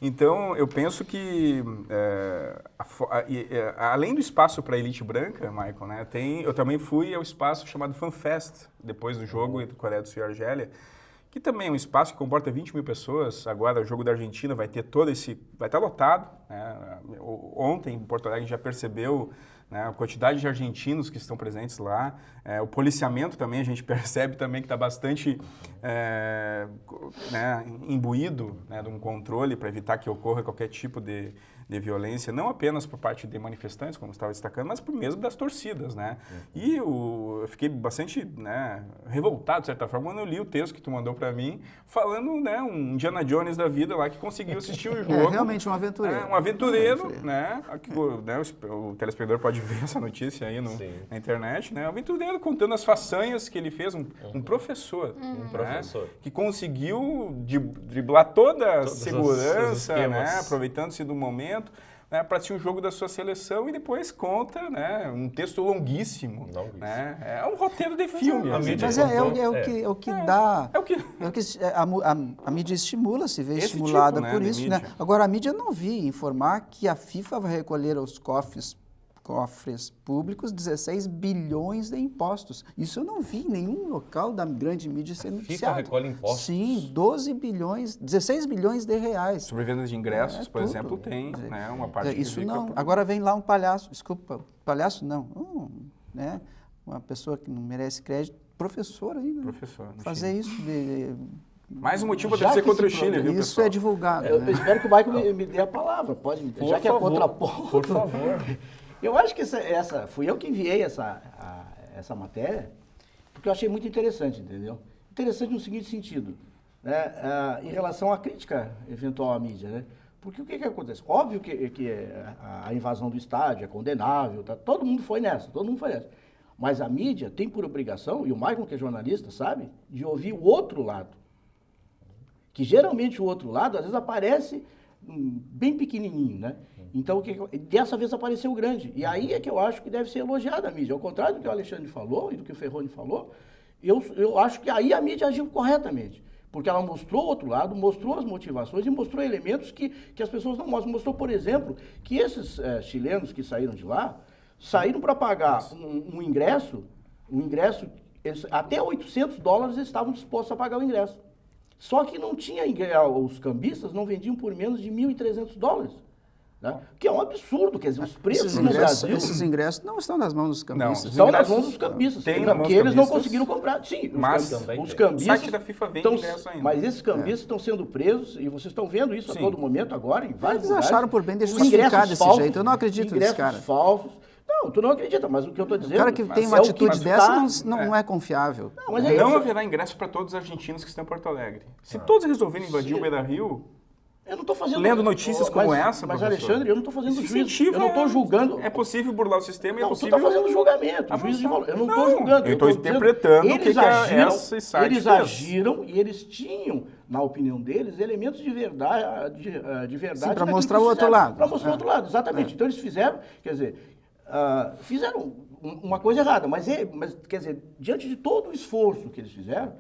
Então, eu penso que, além do espaço para a elite branca, Michael, né, eu também fui ao espaço chamado FanFest, depois do jogo entre Coreia do Sul e Argélia, que também é um espaço que comporta 20 mil pessoas. Agora, o jogo da Argentina vai ter vai estar lotado, né? Ontem, em Porto Alegre, a gente já percebeu, né, a quantidade de argentinos que estão presentes lá. O policiamento também, a gente percebe também que está bastante imbuído, né, de um controle para evitar que ocorra qualquer tipo de violência, não apenas por parte de manifestantes, como estava destacando, mas por mesmo das torcidas, né? E eu fiquei bastante, né, revoltado, de certa forma, quando eu li o texto que tu mandou para mim, falando, né, um Indiana Jones da vida lá, que conseguiu assistir o jogo. Realmente um aventureiro. Um aventureiro, né? Aqui, o telespectador pode ver essa notícia aí na internet, né? Um aventureiro contando as façanhas que ele fez, um professor, né, que conseguiu driblar toda a segurança, né, aproveitando-se do momento, né, para assistir um jogo da sua seleção e depois conta, né, um texto longuíssimo. Né? É um roteiro de filme. Mas é o que dá. A mídia estimula, se vê estimulada por isso. Né? Agora, a mídia não vi informar que a FIFA vai recolher aos cofres públicos 16 bilhões de impostos. Isso eu não vi em nenhum local da grande mídia sendo noticiado. FIFA recolhe impostos? Sim, 16 bilhões de reais. Sobre vendas de ingressos, por exemplo, tem, né, uma parte que isso não. Agora vem lá um palhaço, né, uma pessoa que não merece crédito, professor ainda. Professor. Fazer isso mais um motivo para ser contra o Chile, viu, isso pessoal? É divulgado. Eu espero que o Michael me dê a palavra, pode me Por já que favor, é contraponto. Por favor. Eu acho que fui eu que enviei essa matéria, porque eu achei muito interessante, entendeu? Interessante no seguinte sentido, né? Em relação à crítica eventual à mídia, né? Porque o que acontece? Óbvio que a invasão do estádio é condenável, tá? Todo mundo foi nessa. Mas a mídia tem por obrigação, e o Michael, que é jornalista, sabe, de ouvir o outro lado. Que geralmente o outro lado, às vezes, aparece bem pequenininho, né? Então, dessa vez apareceu grande. E aí é que eu acho que deve ser elogiada a mídia. Ao contrário do que o Alexandre falou e do que o Ferroni falou, eu acho que aí a mídia agiu corretamente. Porque ela mostrou o outro lado, mostrou as motivações e mostrou elementos que as pessoas não mostram. Mostrou, por exemplo, que esses chilenos que saíram de lá, saíram para pagar um ingresso, até $800 eles estavam dispostos a pagar o ingresso. Só que não tinha os cambistas não vendiam por menos de $1.300. Né? Que é um absurdo, quer dizer, os preços no Brasil... Esses ingressos não estão nas mãos dos cambistas. Não, estão nas mãos dos cambistas, porque eles não conseguiram comprar. Sim, mas os cambistas... O site da FIFA vende ingresso ainda. Mas esses cambistas estão sendo presos, e vocês estão vendo isso a todo momento agora, em vários Eles lugares. acharam por bem de justificar desse jeito. Eu não acredito nesse cara. Ingressos falsos. Não, tu não acredita, mas o que eu estou dizendo... O cara que tem uma atitude dessa não é confiável. Não haverá ingresso para todos os argentinos que estão em Porto Alegre. Se todos resolverem invadir o Beira-Rio... Eu não estou fazendo... Lendo notícias como essa, Mas, professor, Alexandre, eu não estou fazendo isso juízo. incentiva, Eu não estou julgando... É possível burlar o sistema e é Não, tu possível... está fazendo julgamento, juízo de valor. Eu não estou julgando. Eu estou interpretando o que esse site eles fez. agiram e eles tinham, na opinião deles, elementos de verdade. Sim, para mostrar o outro lado. Para mostrar o outro lado, exatamente. Então eles fizeram, quer dizer, fizeram uma coisa errada, mas, quer dizer, diante de todo o esforço que eles fizeram,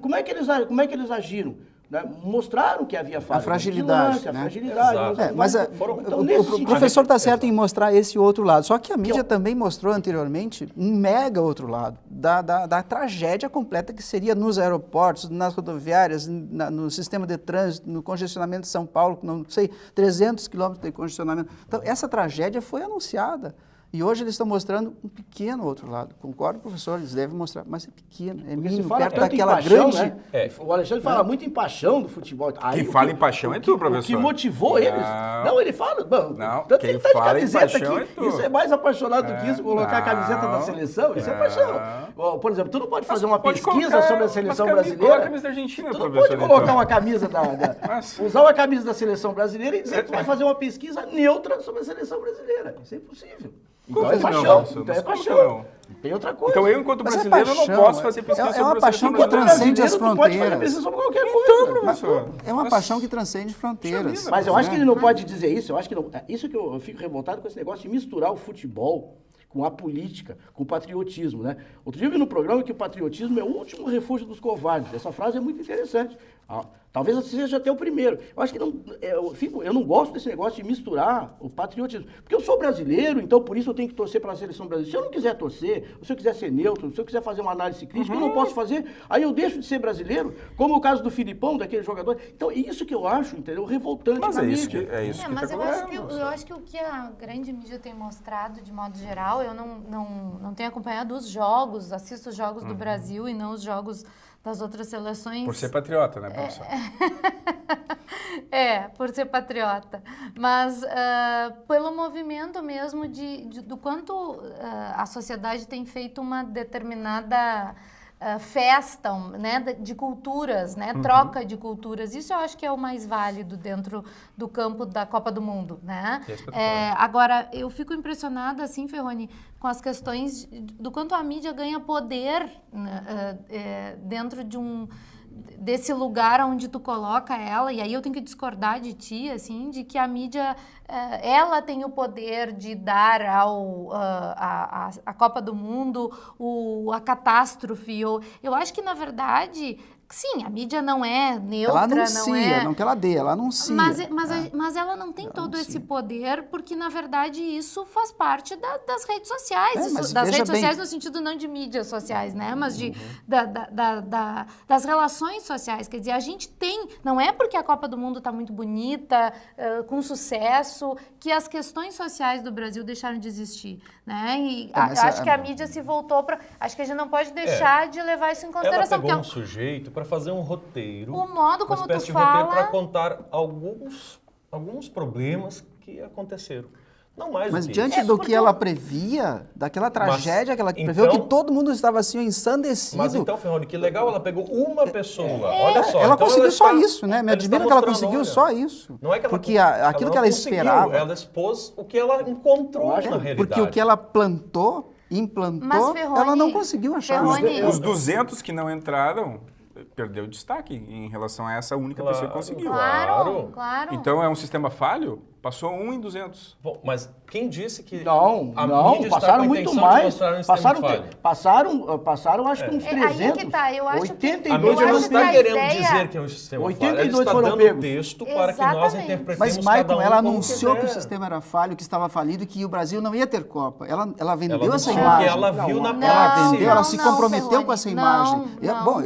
como é que eles agiram? Né? Mostraram que havia falha. A fragilidade. A fragilidade. Mas então, o professor está certo em mostrar esse outro lado. Só que a mídia também mostrou anteriormente um mega outro lado, da tragédia completa que seria nos aeroportos, nas rodoviárias, no sistema de trânsito, no congestionamento de São Paulo, não sei, 300 quilômetros de congestionamento. Então, essa tragédia foi anunciada. E hoje eles estão mostrando um pequeno outro lado. Concordo, professor, eles devem mostrar, mas é pequeno, é mínimo, perto daquela grande... Né? O Alexandre fala muito em paixão do futebol. Quem fala em paixão é tu, professor. O que motivou eles... Não, ele fala... Não, tanto quem que ele fala de em camiseta paixão aqui. É tu. Isso é mais apaixonado do que isso, colocar a camiseta da seleção. Isso é paixão. Por exemplo, tu não pode fazer uma pesquisa sobre a seleção brasileira. A camisa da Argentina, tu não professor, pode colocar uma camisa usar uma camisa da seleção brasileira e dizer que tu vai fazer uma pesquisa neutra sobre a seleção brasileira. Isso é impossível. Então é paixão. Então é paixão. Tem outra coisa. Então eu, enquanto brasileiro, não posso fazer pesquisa sobre a paixão que transcende as fronteiras. Pode fazer pesquisa sobre qualquer coisa. Então, professor. É uma paixão que transcende fronteiras. Mas eu acho que ele não pode dizer isso. Eu acho que não. Isso que eu fico revoltado com esse negócio de misturar o futebol com a política, com o patriotismo, né? Outro dia eu vi no programa que o patriotismo é o último refúgio dos covardes. Essa frase é muito interessante. Talvez seja até o primeiro. Eu acho que eu não gosto desse negócio de misturar o patriotismo. Porque eu sou brasileiro, então por isso eu tenho que torcer pela seleção brasileira. Se eu não quiser torcer, se eu quiser ser neutro, se eu quiser fazer uma análise crítica, eu não posso fazer, aí eu deixo de ser brasileiro, como o caso do Filipão, daquele jogador. Então é isso que eu acho, entendeu? Revoltante na mídia. Mas eu acho que o que a grande mídia tem mostrado, de modo geral, eu não tenho acompanhado os jogos, assisto os jogos do Brasil e não os jogos das outras seleções. Por ser patriota, né, professor? Por ser patriota. Mas pelo movimento mesmo do quanto a sociedade tem feito uma determinada festa, né, de culturas, né, troca de culturas. Isso eu acho que é o mais válido dentro do campo da Copa do Mundo, né? Agora, eu fico impressionada, assim, Ferroni, com as questões do quanto a mídia ganha poder dentro desse lugar onde tu coloca ela, e aí eu tenho que discordar de ti, assim, de que a mídia, ela tem o poder de dar a Copa do Mundo a catástrofe. Eu acho que, na verdade, sim, a mídia não é neutra, ela anuncia, não que ela dê, ela anuncia. Mas ela não tem todo esse poder, porque, na verdade, isso faz parte das redes sociais. Das redes sociais no sentido não de mídias sociais, né? Mas das relações sociais. Quer dizer, a gente tem... Não é porque a Copa do Mundo está muito bonita, com sucesso, que as questões sociais do Brasil deixaram de existir, né? E acho que a mídia se voltou para... Acho que a gente não pode deixar de levar isso em consideração. Ela pegou um sujeito para fazer um roteiro, o modo como uma espécie tu de roteiro fala... para contar alguns problemas que aconteceram. Não mais Mas do que diante isso. do que ela previa, daquela tragédia que ela preveu, que todo mundo estava assim ensandecido. Mas então, Ferroni, que legal, ela pegou uma pessoa, olha só. Ela então conseguiu só isso, né? Me admira que ela conseguiu só isso. Não é que ela, porque aquilo que ela esperava... Ela expôs o que ela encontrou na realidade. Porque o que ela implantou, Ferroni, ela não conseguiu achar. Os 200 que não entraram... Perdeu destaque em relação a essa única pessoa que conseguiu. Claro. Então é um sistema falho? Passou 1 em 200. Bom, mas quem disse que não, passaram muito mais. Passaram acho que uns 300. Aí que tá, eu acho 82 que... A mídia não está querendo ideia... dizer que é um sistema 82 falho. Ela está foram dando pegos. texto para que nós interpretemos Mas, cada Maicon, um ela como anunciou quiser. que o sistema era falho, que estava falido e que o Brasil não ia ter Copa. Ela vendeu Ela essa anunciou imagem. que ela viu na Ela vendeu, ela se não, comprometeu Ferroni, com essa não, imagem. não. Bom,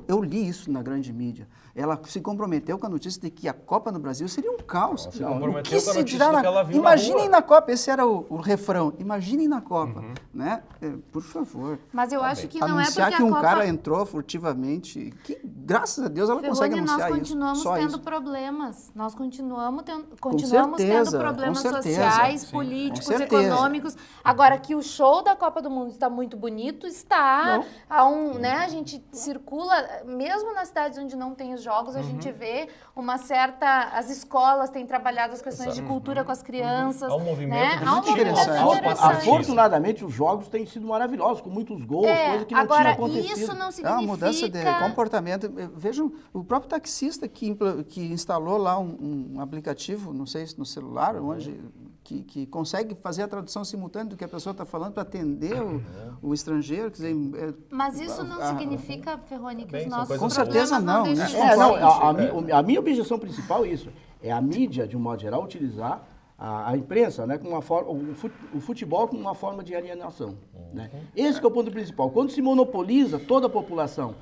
eu li isso na grande mídia. Ela se comprometeu com a notícia de que a Copa no Brasil seria um caos. Se comprometeu O que com a se notícia dirá do que ela viu Imaginem na na Copa, esse era o refrão. Imaginem na Copa, né? Por favor. Mas eu acho que não é porque Anunciar a que um Copa... cara entrou furtivamente, que graças a Deus ela consegue Ferroni, anunciar nós isso. continuamos Só tendo isso. problemas. Nós continuamos tendo certeza, problemas com certeza. sociais, Sim, políticos, com certeza. econômicos. Agora que o show da Copa do Mundo está muito bonito, está. Né, a gente circula, mesmo nas cidades onde não tem os jogos, a gente vê uma certa... As escolas têm trabalhado as questões de cultura com as crianças. Há um movimento né? muito Há um movimento interessante. Afortunadamente, os jogos têm sido maravilhosos, com muitos gols, coisa que não tinha agora, acontecido. isso não É significa... uma mudança de comportamento. Vejam, o próprio taxista que instalou lá um aplicativo, não sei se no celular, onde, que consegue fazer a tradução simultânea do que a pessoa está falando para atender o estrangeiro. Quer dizer, Mas isso não significa, Ferroni, que os nossos com problemas certeza não, né? deixem de A minha objeção principal é isso. É a mídia, de um modo geral, utilizar a imprensa, né, como uma forma, o futebol como uma forma de alienação. Né? Esse que é o ponto principal. Quando se monopoliza toda a população,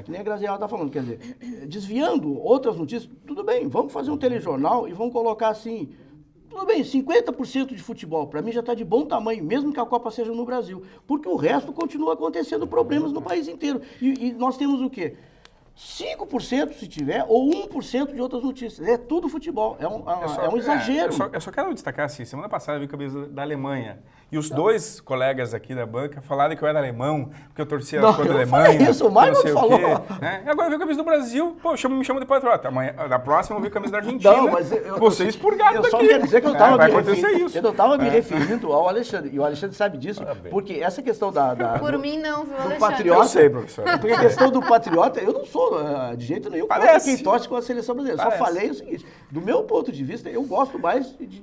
que nem a Graziela está falando, quer dizer, desviando outras notícias, tudo bem, vamos fazer um telejornal e vamos colocar assim, tudo bem, 50% de futebol, para mim já está de bom tamanho, mesmo que a Copa seja no Brasil, porque o resto continua acontecendo problemas no país inteiro. E nós temos o quê? 5% se tiver, ou 1% de outras notícias. É tudo futebol. É um exagero. Eu só quero destacar assim, semana passada eu vi a camisa da Alemanha. E os dois colegas aqui da banca falaram que eu era alemão, porque eu torcia contra a Alemanha. Isso, o Maicon falou. Né? Agora eu vi a camisa do Brasil, pô, me chama de patriota. Amanhã, da próxima eu vi a camisa da Argentina. Não, mas você expurgado daqui. Eu só quero dizer que eu estava eu estava me referindo ao Alexandre. E o Alexandre sabe disso, porque essa questão Por mim não, viu, do Alexandre? patriota... Eu sei, professor. Porque a questão do patriota, eu não sou de jeito nenhum contra quem torce com a seleção brasileira. Só falei o seguinte, do meu ponto de vista, eu gosto mais de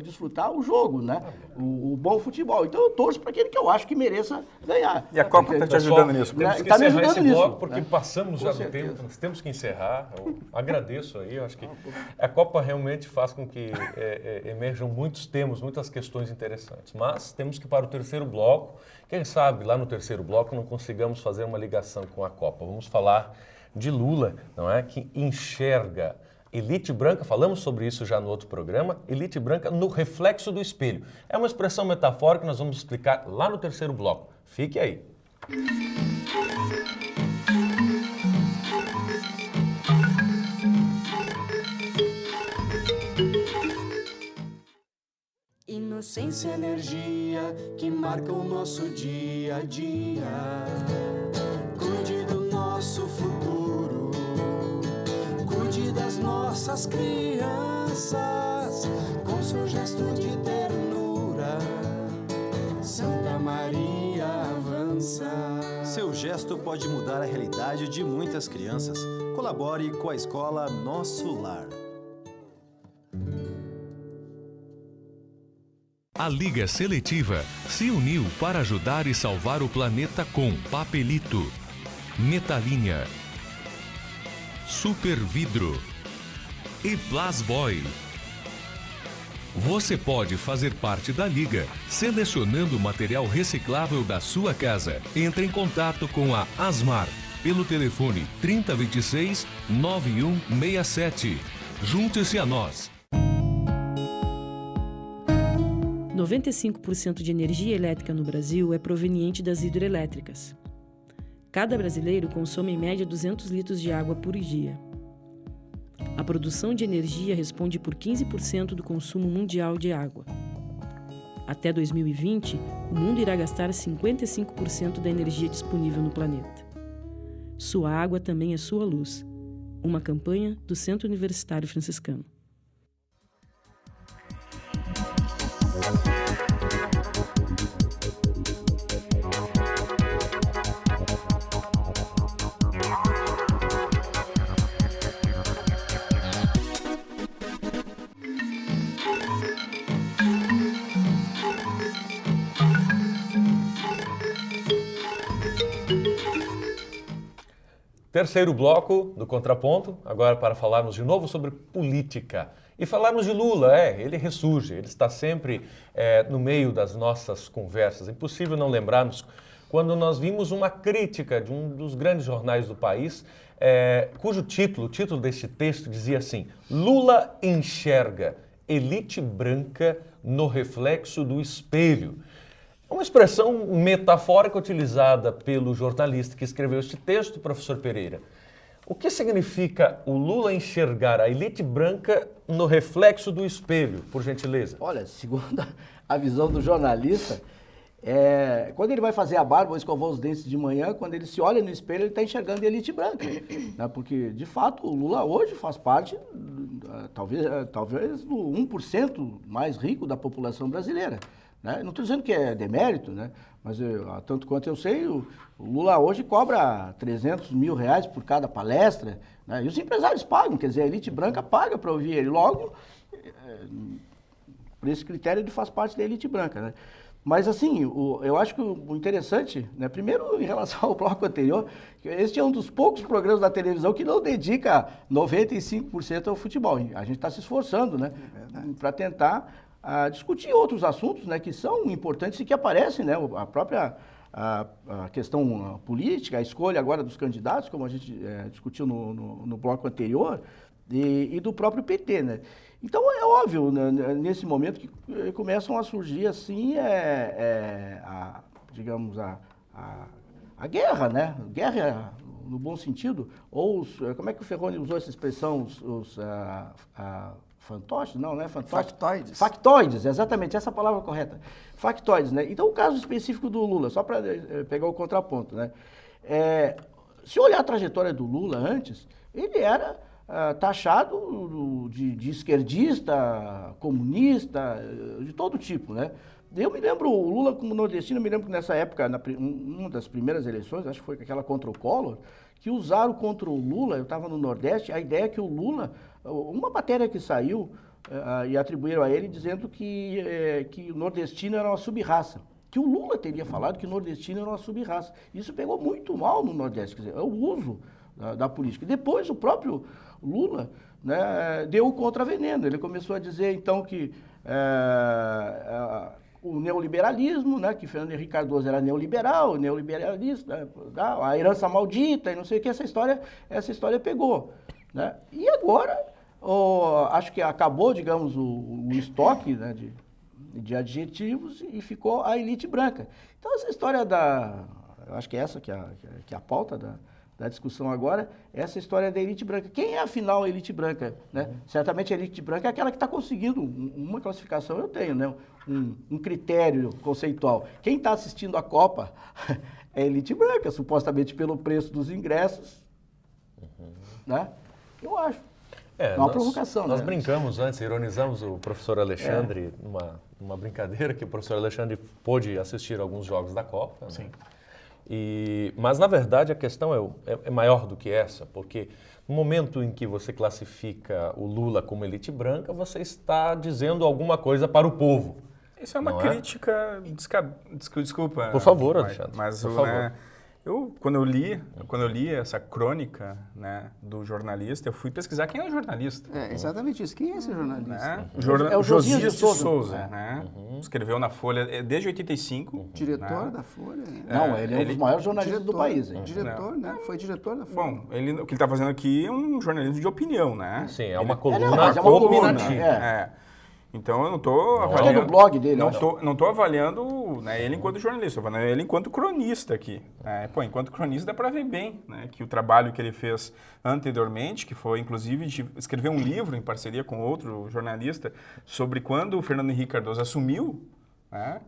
desfrutar o jogo, né? O bom futebol. Então eu torço para aquele que eu acho que mereça ganhar. E a Copa está te ajudando nisso? Temos que Está me encerrar ajudando esse nisso. bloco, porque passamos já do tempo, nós temos que encerrar. Eu agradeço aí, eu acho que a Copa realmente faz com que emerjam muitos temas, muitas questões interessantes. Mas temos que ir para o terceiro bloco. Quem sabe lá no terceiro bloco não consigamos fazer uma ligação com a Copa. Vamos falar de Lula, não é? Que enxerga elite branca, falamos sobre isso já no outro programa, elite branca no reflexo do espelho. É uma expressão metafórica que nós vamos explicar lá no terceiro bloco. Fique aí. Inocência, energia que marca o nosso dia a dia. Cuide do nosso futuro, cuide das nossas crianças, com seu gesto de ternura. Santa Maria avança. Seu gesto pode mudar a realidade de muitas crianças. Colabore com a escola Nosso Lar. A Liga Seletiva se uniu para ajudar e salvar o planeta com Papelito, Metalinha, Super Vidro e Plasboy. Você pode fazer parte da Liga selecionando o material reciclável da sua casa. Entre em contato com a Asmar pelo telefone 3026-9167. Junte-se a nós. 95% de energia elétrica no Brasil é proveniente das hidrelétricas. Cada brasileiro consome em média 200 litros de água por dia. A produção de energia responde por 15% do consumo mundial de água. Até 2020, o mundo irá gastar 55% da energia disponível no planeta. Sua água também é sua luz. Uma campanha do Centro Universitário Franciscano. Terceiro bloco do Contraponto, agora para falarmos de novo sobre política. E falarmos de Lula, ele ressurge, ele está sempre no meio das nossas conversas. É impossível não lembrarmos quando nós vimos uma crítica de um dos grandes jornais do país, cujo o título deste texto dizia assim: Lula enxerga elite branca no reflexo do espelho. Uma expressão metafórica utilizada pelo jornalista que escreveu este texto, professor Pereira, O que significa o Lula enxergar a elite branca no reflexo do espelho, por gentileza? Olha, segundo a visão do jornalista, quando ele vai fazer a barba ou escovar os dentes de manhã, quando ele se olha no espelho, ele está enxergando a elite branca. Né? Porque, de fato, o Lula hoje faz parte, talvez do 1% mais rico da população brasileira. Né? Não estou dizendo que é demérito, né? Mas tanto quanto eu sei, o Lula hoje cobra 300 mil reais por cada palestra, né? E os empresários pagam, quer dizer, a elite branca paga para ouvir ele. Logo, por esse critério, ele faz parte da elite branca, né? Mas, assim, eu acho que o interessante, né, primeiro, em relação ao bloco anterior, que este é um dos poucos programas da televisão que não dedica 95% ao futebol. A gente está se esforçando, né, para tentar discutir outros assuntos, né, que são importantes e que aparecem, né, a própria a questão política, a escolha agora dos candidatos, como a gente discutiu no bloco anterior, e do próprio PT, né. Então, é óbvio, né, nesse momento, que começam a surgir, assim, digamos, a guerra, né? Guerra no bom sentido. Ou, como é que o Ferroni usou essa expressão, os fantoches? Não é fantoches? Factoides. Factoides, exatamente, essa palavra correta. Factoides, né? Então, o caso específico do Lula, só para pegar o contraponto, né? Se olhar a trajetória do Lula antes, ele era taxado de esquerdista, comunista, de todo tipo, né? Eu me lembro, o Lula como nordestino, eu me lembro que nessa época, uma das primeiras eleições, acho que foi aquela contra o Collor, que usaram contra o Lula, eu estava no Nordeste, a ideia é que o Lula, uma matéria que saiu e atribuíram a ele dizendo que o nordestino era uma sub-raça. Que o Lula teria falado que o nordestino era uma sub-raça. Isso pegou muito mal no Nordeste, quer dizer, é o uso da política. Depois o próprio Lula, né, deu o contraveneno. Ele começou a dizer, então, que o neoliberalismo, né, que Fernando Henrique Cardoso era neoliberal, neoliberalista, a herança maldita e não sei o que, essa história pegou. Né? E agora, acho que acabou, digamos, o estoque, né, de adjetivos e ficou a elite branca. Então, essa história eu acho que é essa que é a pauta da discussão agora, essa história da elite branca. Quem é, afinal, a elite branca? Né? Certamente a elite branca é aquela que está conseguindo uma classificação, eu tenho, né? Um critério conceitual. Quem está assistindo a Copa é a elite branca, supostamente pelo preço dos ingressos. Né? Eu acho. É uma provocação. Nós né? brincamos antes, ironizamos o professor Alexandre numa brincadeira que o professor Alexandre pôde assistir alguns jogos da Copa. Sim. Né? Mas, na verdade, a questão é maior do que essa, porque no momento em que você classifica o Lula como elite branca, você está dizendo alguma coisa para o povo. Isso é uma crítica... Desculpa. Por favor, Alexandre. Mas por favor. Né, quando eu li essa crônica, né, do jornalista, eu fui pesquisar quem é o jornalista. É exatamente isso. Quem é esse jornalista? Né? É o Josias de Souza, né? Escreveu na Folha desde 85. Diretor né? da Folha. Não, ele é um dos maiores jornalistas do país. Hein? Diretor, né? Foi diretor da Folha. Bom, o que ele está fazendo aqui é um jornalismo de opinião, né? Sim, é uma coluna opinativa. Então eu não estou avaliando. É do blog dele. Não estou avaliando, né, ele enquanto jornalista, estou avaliando ele enquanto cronista aqui. Enquanto cronista dá para ver bem, né, que o trabalho que ele fez anteriormente, que foi inclusive de escrever um livro em parceria com outro jornalista sobre quando o Fernando Henrique Cardoso assumiu, né?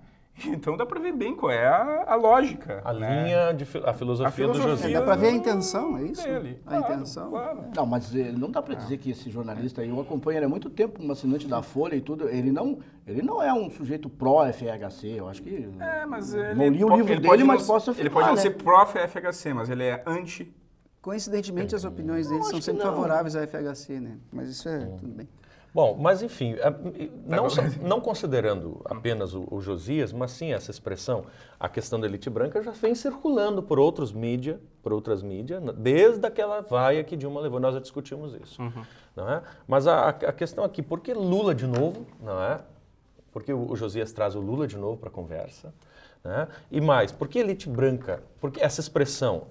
Então dá para ver bem qual é a lógica. A filosofia do José. Dá para ver a intenção, é isso? Dele. A intenção. Claro. Não, mas não dá para dizer que esse jornalista, eu acompanho ele há muito tempo como assinante da Folha e tudo, ele não é um sujeito pró-FHC, eu acho que... mas não li o livro dele, mas posso afirmar, ele pode não ser pró-FHC, mas ele é anti... Coincidentemente, as opiniões dele são sempre favoráveis à FHC, né? Mas isso tudo bem. Bom, mas enfim, não considerando apenas o Josias, mas sim essa expressão, a questão da elite branca já vem circulando por outras mídias, desde aquela vaia que Dilma levou, nós já discutimos isso. Não é? Mas a questão aqui, por que Lula de novo, não é? Por que o Josias traz o Lula de novo para a conversa? Né? E mais, por que elite branca? Porque essa expressão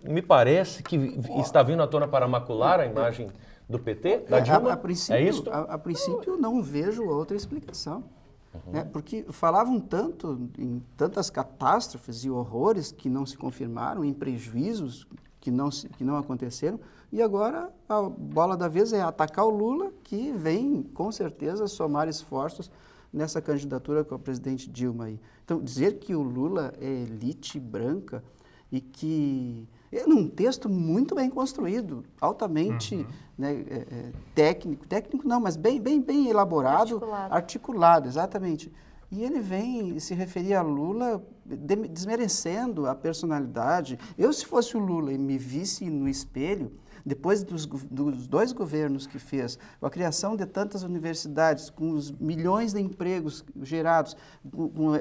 me parece que está vindo à tona para macular a imagem do PT, da Dilma? É isso? A princípio, não vejo outra explicação. Né? Porque falavam tanto em tantas catástrofes e horrores que não se confirmaram, em prejuízos que não aconteceram, e agora a bola da vez é atacar o Lula, que vem, com certeza, somar esforços nessa candidatura com a presidente Dilma aí. Então, dizer que o Lula é elite branca e que... É num texto muito bem construído, altamente técnico não, mas bem elaborado, articulado, exatamente. E ele vem se referir a Lula desmerecendo a personalidade. Eu, se fosse o Lula e me visse no espelho, depois dos 2 governos que fez, com a criação de tantas universidades, com os milhões de empregos gerados, com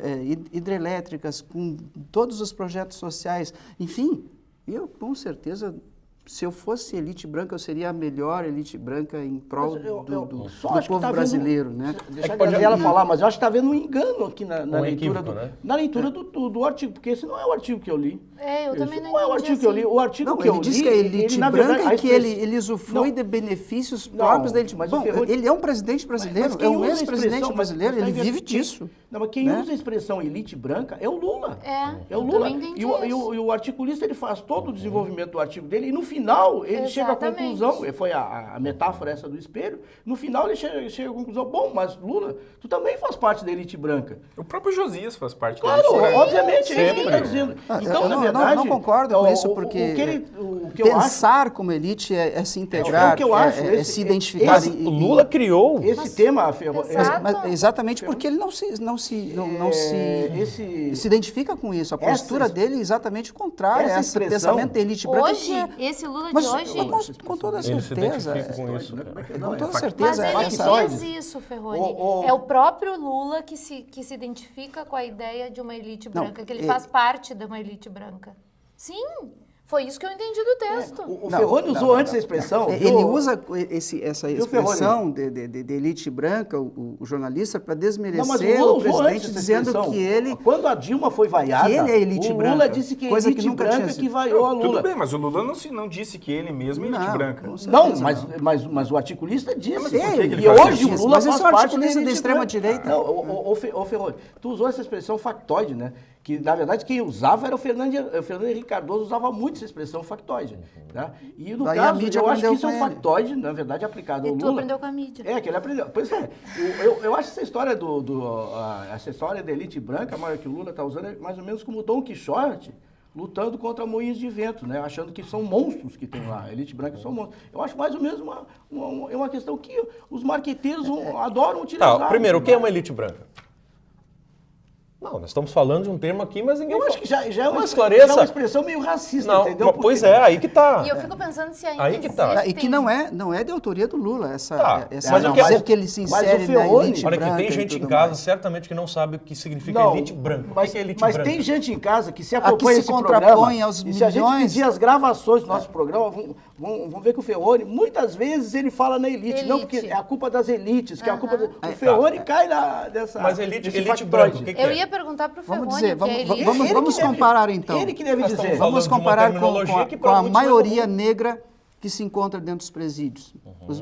hidrelétricas, com todos os projetos sociais, enfim, eu com certeza, se eu fosse elite branca, eu seria a melhor elite branca em prol do povo brasileiro, né? Deixa a Graziela falar, mas eu acho que está havendo um engano aqui na leitura, equívoco, né? Na leitura do artigo, porque esse não é o artigo que eu li. Eu também não é o artigo que eu li. O artigo que eu li... Ele diz que é elite branca e que ele usufrui de benefícios próprios da elite. Bom, ele é um presidente brasileiro, é um ex-presidente brasileiro, ele vive disso. Não, mas quem usa a expressão elite branca é o Lula. É o Lula. E o articulista, ele faz todo o desenvolvimento do artigo dele e no final ele chega à conclusão, foi a metáfora essa do espelho, no final ele chega à conclusão, bom, mas Lula, tu também faz parte da elite branca. O próprio Josias faz parte da elite branca. Obviamente, é isso que ele está dizendo. Então, na verdade... Não concordo com isso, porque pensar como elite é se integrar, é se identificar. O Lula criou esse tema, exatamente porque ele não se identifica com isso. A postura dele é exatamente o contrário, esse pensamento da elite branca. Hoje, esse Lula de hoje... Com toda certeza. Ele se identifica com isso. Com toda certeza. Mas ele diz isso, Ferroni. É o próprio Lula que se identifica com a ideia de uma elite branca, que ele faz parte de uma elite branca. Sim, foi isso que eu entendi do texto. O Ferroni usou antes a expressão... Ele usa essa expressão de elite branca, o jornalista, para desmerecer o presidente, dizendo que ele... Quando a Dilma foi vaiada, que ele é elite branca. O Lula disse que é elite branca que vaiou a Lula. Tudo bem, mas o Lula não disse que ele mesmo é elite branca. Não, mas o articulista disse. E hoje o Lula faz parte da extrema-direita. Não, Ferroni, tu usou essa expressão factoide, né? Que, na verdade, quem usava era o Fernando Henrique Cardoso, usava muito essa expressão factoide. Né? E, no caso, eu acho que isso é um factoide, na verdade, aplicado ao Lula. E tu aprendeu com a mídia. Que ele aprendeu. Pois é. Eu acho essa história essa história da elite branca, que o Lula está usando, é mais ou menos como o Dom Quixote lutando contra moinhos de vento, né? Achando que são monstros que tem lá. A elite branca são monstros. Eu acho mais ou menos uma questão que os marqueteiros adoram utilizar. Primeiro, o que é uma elite branca? Não, nós estamos falando de um termo aqui, mas ninguém... Eu acho que já é uma expressão meio racista, não, entendeu? Pois é, aí que tá. E eu fico pensando se ainda aí que tá. E que não é de autoria do Lula, mas não dizer que ele se insere na elite branca. Olha, que tem gente em casa, certamente, que não sabe o que significa elite branca. Mas tem gente em casa que se acompanha esse programa, e se a gente pedir as gravações do nosso programa, vão ver que o Ferroni, muitas vezes, ele fala na elite. Não, porque é a culpa das elites, que é a culpa... O Ferroni cai dessa... Mas elite branca, o que é? Eu ia perguntar para o Ferroni, vamos comparar então. Ele que deve dizer. Vamos comparar com a maioria negra que se encontra dentro dos presídios.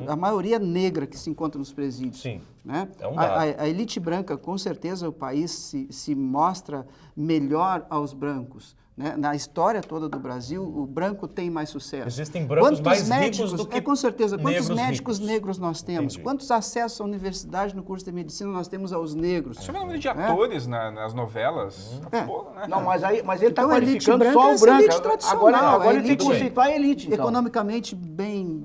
A maioria negra que se encontra nos presídios. Sim, né? É um dado. A elite branca, com certeza, o país se mostra melhor aos brancos. Né? Na história toda do Brasil, o branco tem mais sucesso. Existem brancos mais ricos do que com certeza. Quantos médicos ricos? Negros nós temos? Entendi. Quantos acessos à universidade no curso de medicina nós temos aos negros? Você vê o número de atores nas novelas? Pô, né? Não, mas ele está qualificando só o branco. Agora ele tem que conceituar a elite. Então. Economicamente bem...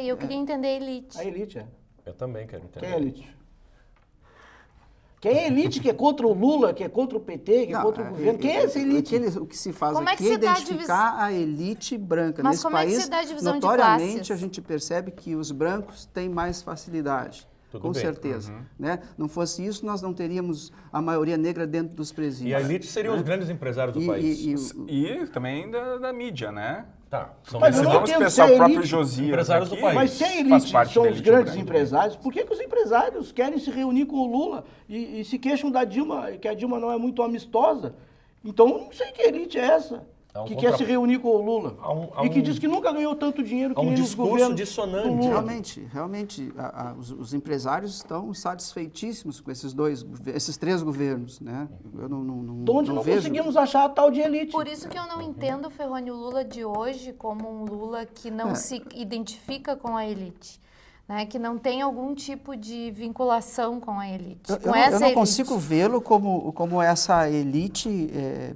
eu queria entender a elite. A elite, Eu também quero entender. Quem é a elite? Quem é elite que é contra o Lula, que é contra o PT, que é contra o governo? Quem é essa elite? O que se faz aqui é identificar a elite branca. Mas nesse como país, é que se dá a divisão de notoriamente, classes? A gente percebe que os brancos têm mais facilidade. Com certeza. Né? Não fosse isso, nós não teríamos a maioria negra dentro dos presídios. E a elite seriam os grandes empresários do país. E também da mídia, né? Tá. Mas vamos pensar o próprio Josias empresários do país. Mas se a elite são os grandes empresários, por que os empresários querem se reunir com o Lula e se queixam da Dilma, que a Dilma não é muito amistosa? Então, não sei que elite é essa. que quer se reunir com o Lula. E que diz que nunca ganhou tanto dinheiro que nem nos governos dissonante. do Lula. Realmente, os empresários estão satisfeitíssimos com esses 3 governos, né? Eu onde não conseguimos achar a tal de elite. Por isso que eu não entendo, Ferroni, o Lula de hoje como um Lula que não se identifica com a elite. Né, que não tem algum tipo de vinculação com a elite. Eu não consigo vê-lo como essa elite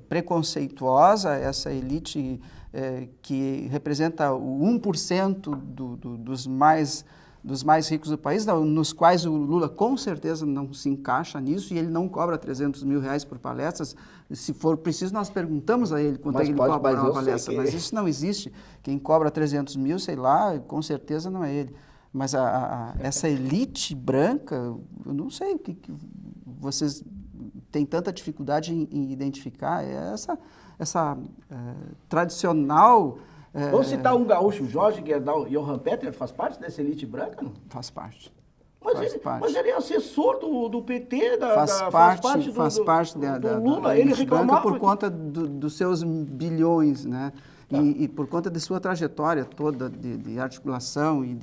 preconceituosa, essa elite que representa o 1% dos mais ricos do país, nos quais o Lula com certeza não se encaixa nisso, e ele não cobra 300 mil reais por palestras. Se for preciso, nós perguntamos a ele quanto ele cobra por uma palestra, mas isso não existe. Quem cobra 300 mil, sei lá, com certeza não é ele. Mas essa elite branca, eu não sei o que vocês têm tanta dificuldade em identificar. É essa tradicional... Vamos citar um gaúcho, Jorge Gerdau. Johann Peter faz parte dessa elite branca, não? Faz parte. Mas ele é assessor do PT, faz parte do Lula. Ele reclamava por conta dos seus bilhões, né? E por conta de sua trajetória toda de articulação e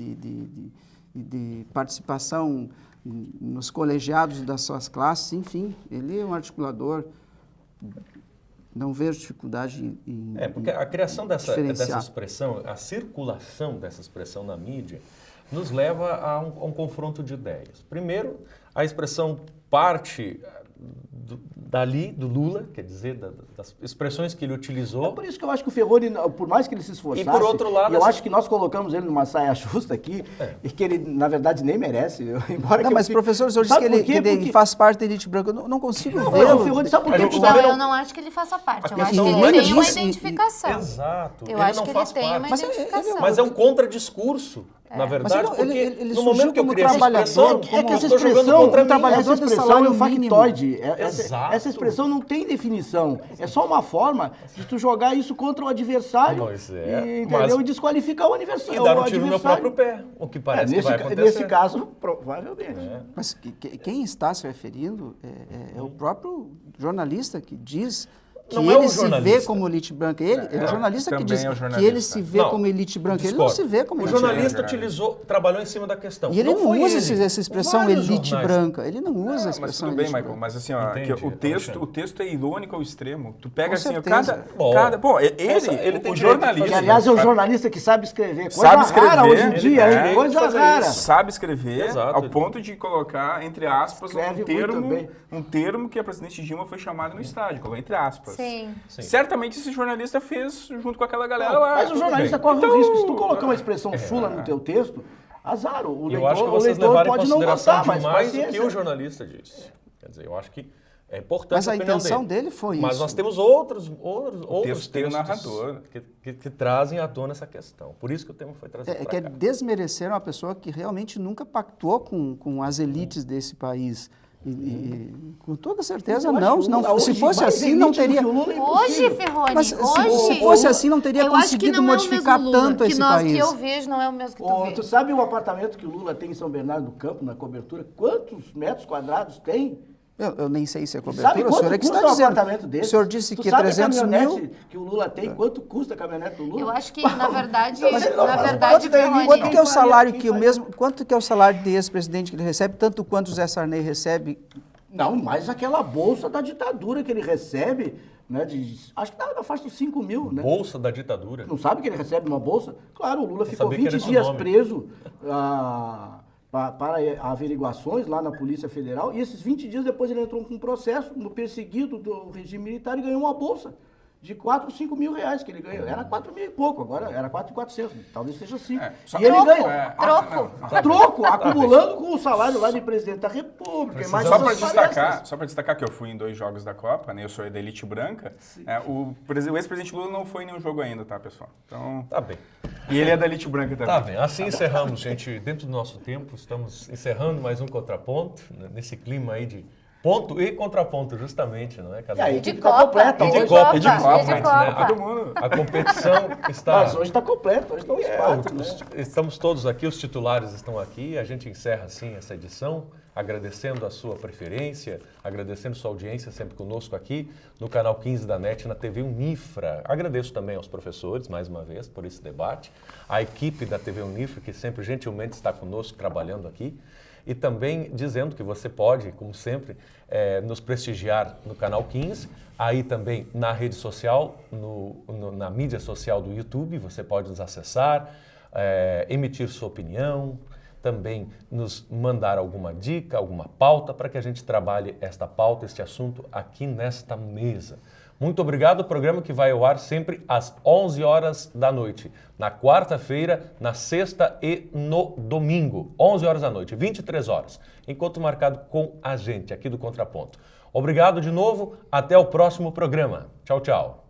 de participação nos colegiados das suas classes, enfim, ele é um articulador. Não vejo dificuldade em porque a criação dessa expressão, a circulação dessa expressão na mídia, nos leva a um confronto de ideias. Primeiro, a expressão parte do Lula, quer dizer, das expressões que ele utilizou. É por isso que eu acho que o Ferroni, por mais que ele se esforçasse, e por outro lado, eu acho que nós colocamos ele numa saia justa aqui, e que ele, na verdade, nem merece. Mas, professor, o senhor disse que ele faz parte da elite branca. Eu não consigo ver. O Ferroni, sabe por quê? Eu não acho que ele faça parte. Eu acho que ele tem uma identificação. Exato. Eu acho que ele tem uma identificação. Mas é um contradiscurso. Na verdade, ele no momento que eu criei essa expressão, essa expressão, essa expressão é um factoide. Essa expressão não tem definição. É só uma forma de tu jogar isso contra o adversário e desqualificar o adversário. E dar um tiro no próprio pé, o que parece que vai acontecer. Nesse caso, provavelmente. Mas quem está se referindo é o próprio jornalista que diz... que ele se vê como elite branca. Ele é o jornalista que diz que ele se vê como elite branca. Ele não se vê como elite branca. O jornalista trabalhou em cima da questão. E ele não usa essa expressão elite branca. Ele não usa a expressão elite branca. Mas tudo bem, Michael. Mas assim, o texto é irônico ao extremo. Tu pega assim, o jornalista... Aliás, é o jornalista que sabe escrever. Coisa rara hoje em dia, coisa rara. Sabe escrever ao ponto de colocar, entre aspas, um termo que a presidente Dilma foi chamada no estádio. Colocou entre aspas. Sim. Certamente esse jornalista fez junto com aquela galera lá. Mas o jornalista corre o risco. Se tu colocar uma expressão chula no teu texto, azar. O leitor pode não gostar, mas mais do que o jornalista disse. Quer dizer, eu acho que é importante. Mas a intenção dele foi isso. Mas nós temos outros textos narrador que trazem à tona essa questão. Por isso que o tema foi trazido que é desmerecer uma pessoa que realmente nunca pactuou com as elites desse país. E com toda certeza se fosse assim não teria... Hoje, Ferroni, mas se fosse assim não teria conseguido modificar tanto esse país. Que eu vejo não é o mesmo que tu vê. Tu sabe o apartamento que o Lula tem em São Bernardo do Campo, na cobertura? Quantos metros quadrados tem? Eu nem sei se é cobertura, sabe o senhor é que está dizendo. Apartamento desse? O senhor disse que 300 mil... que o Lula tem, quanto custa a caminhonete do Lula? Eu acho que, na verdade, quanto que é o salário quanto que é o salário de ex-presidente que ele recebe, tanto quanto o Zé Sarney recebe? Não, mais aquela bolsa da ditadura que ele recebe, né? Acho que tá na faixa dos 5 mil, né? Bolsa da ditadura? Não sabe que ele recebe uma bolsa? Claro, o Lula ficou 20 dias preso para averiguações lá na Polícia Federal, e esses 20 dias depois ele entrou com um processo no perseguido do regime militar e ganhou uma bolsa de 4 ou 5 mil reais que ele ganhou. Era 4 mil e pouco, agora era 4.400, talvez seja 5. E ele ganha troco, acumulando com o salário lá de presidente da República. Só para destacar que eu fui em 2 jogos da Copa, né? Eu sou da elite branca. O ex-presidente Lula não foi em nenhum jogo ainda, tá, pessoal? Então, tá bem. E ele é da elite branca também. Tá bem. Assim encerramos, gente, dentro do nosso tempo. Estamos encerrando mais um contraponto, né, nesse clima aí de ponto e contraponto, justamente, não é? E aí, de Copa completa. De Copa. A competição está... Mas hoje está completo, hoje estão os 4, né? Estamos todos aqui, os titulares estão aqui, a gente encerra assim essa edição. agradecendo a sua preferência, agradecendo sua audiência sempre conosco aqui no canal 15 da NET, na TV Unifra. Agradeço também aos professores, mais uma vez, por esse debate, a equipe da TV Unifra, que sempre gentilmente está conosco, trabalhando aqui, e também dizendo que você pode, como sempre, nos prestigiar no canal 15, aí também na rede social, na mídia social do YouTube, você pode nos acessar, emitir sua opinião, também nos mandar alguma dica, alguma pauta, para que a gente trabalhe esta pauta, este assunto aqui nesta mesa. Muito obrigado. O programa que vai ao ar sempre às 11 horas da noite, na quarta-feira, na sexta e no domingo, 11 horas da noite, 23 horas, encontro marcado com a gente aqui do Contraponto. Obrigado de novo, até o próximo programa. Tchau, tchau.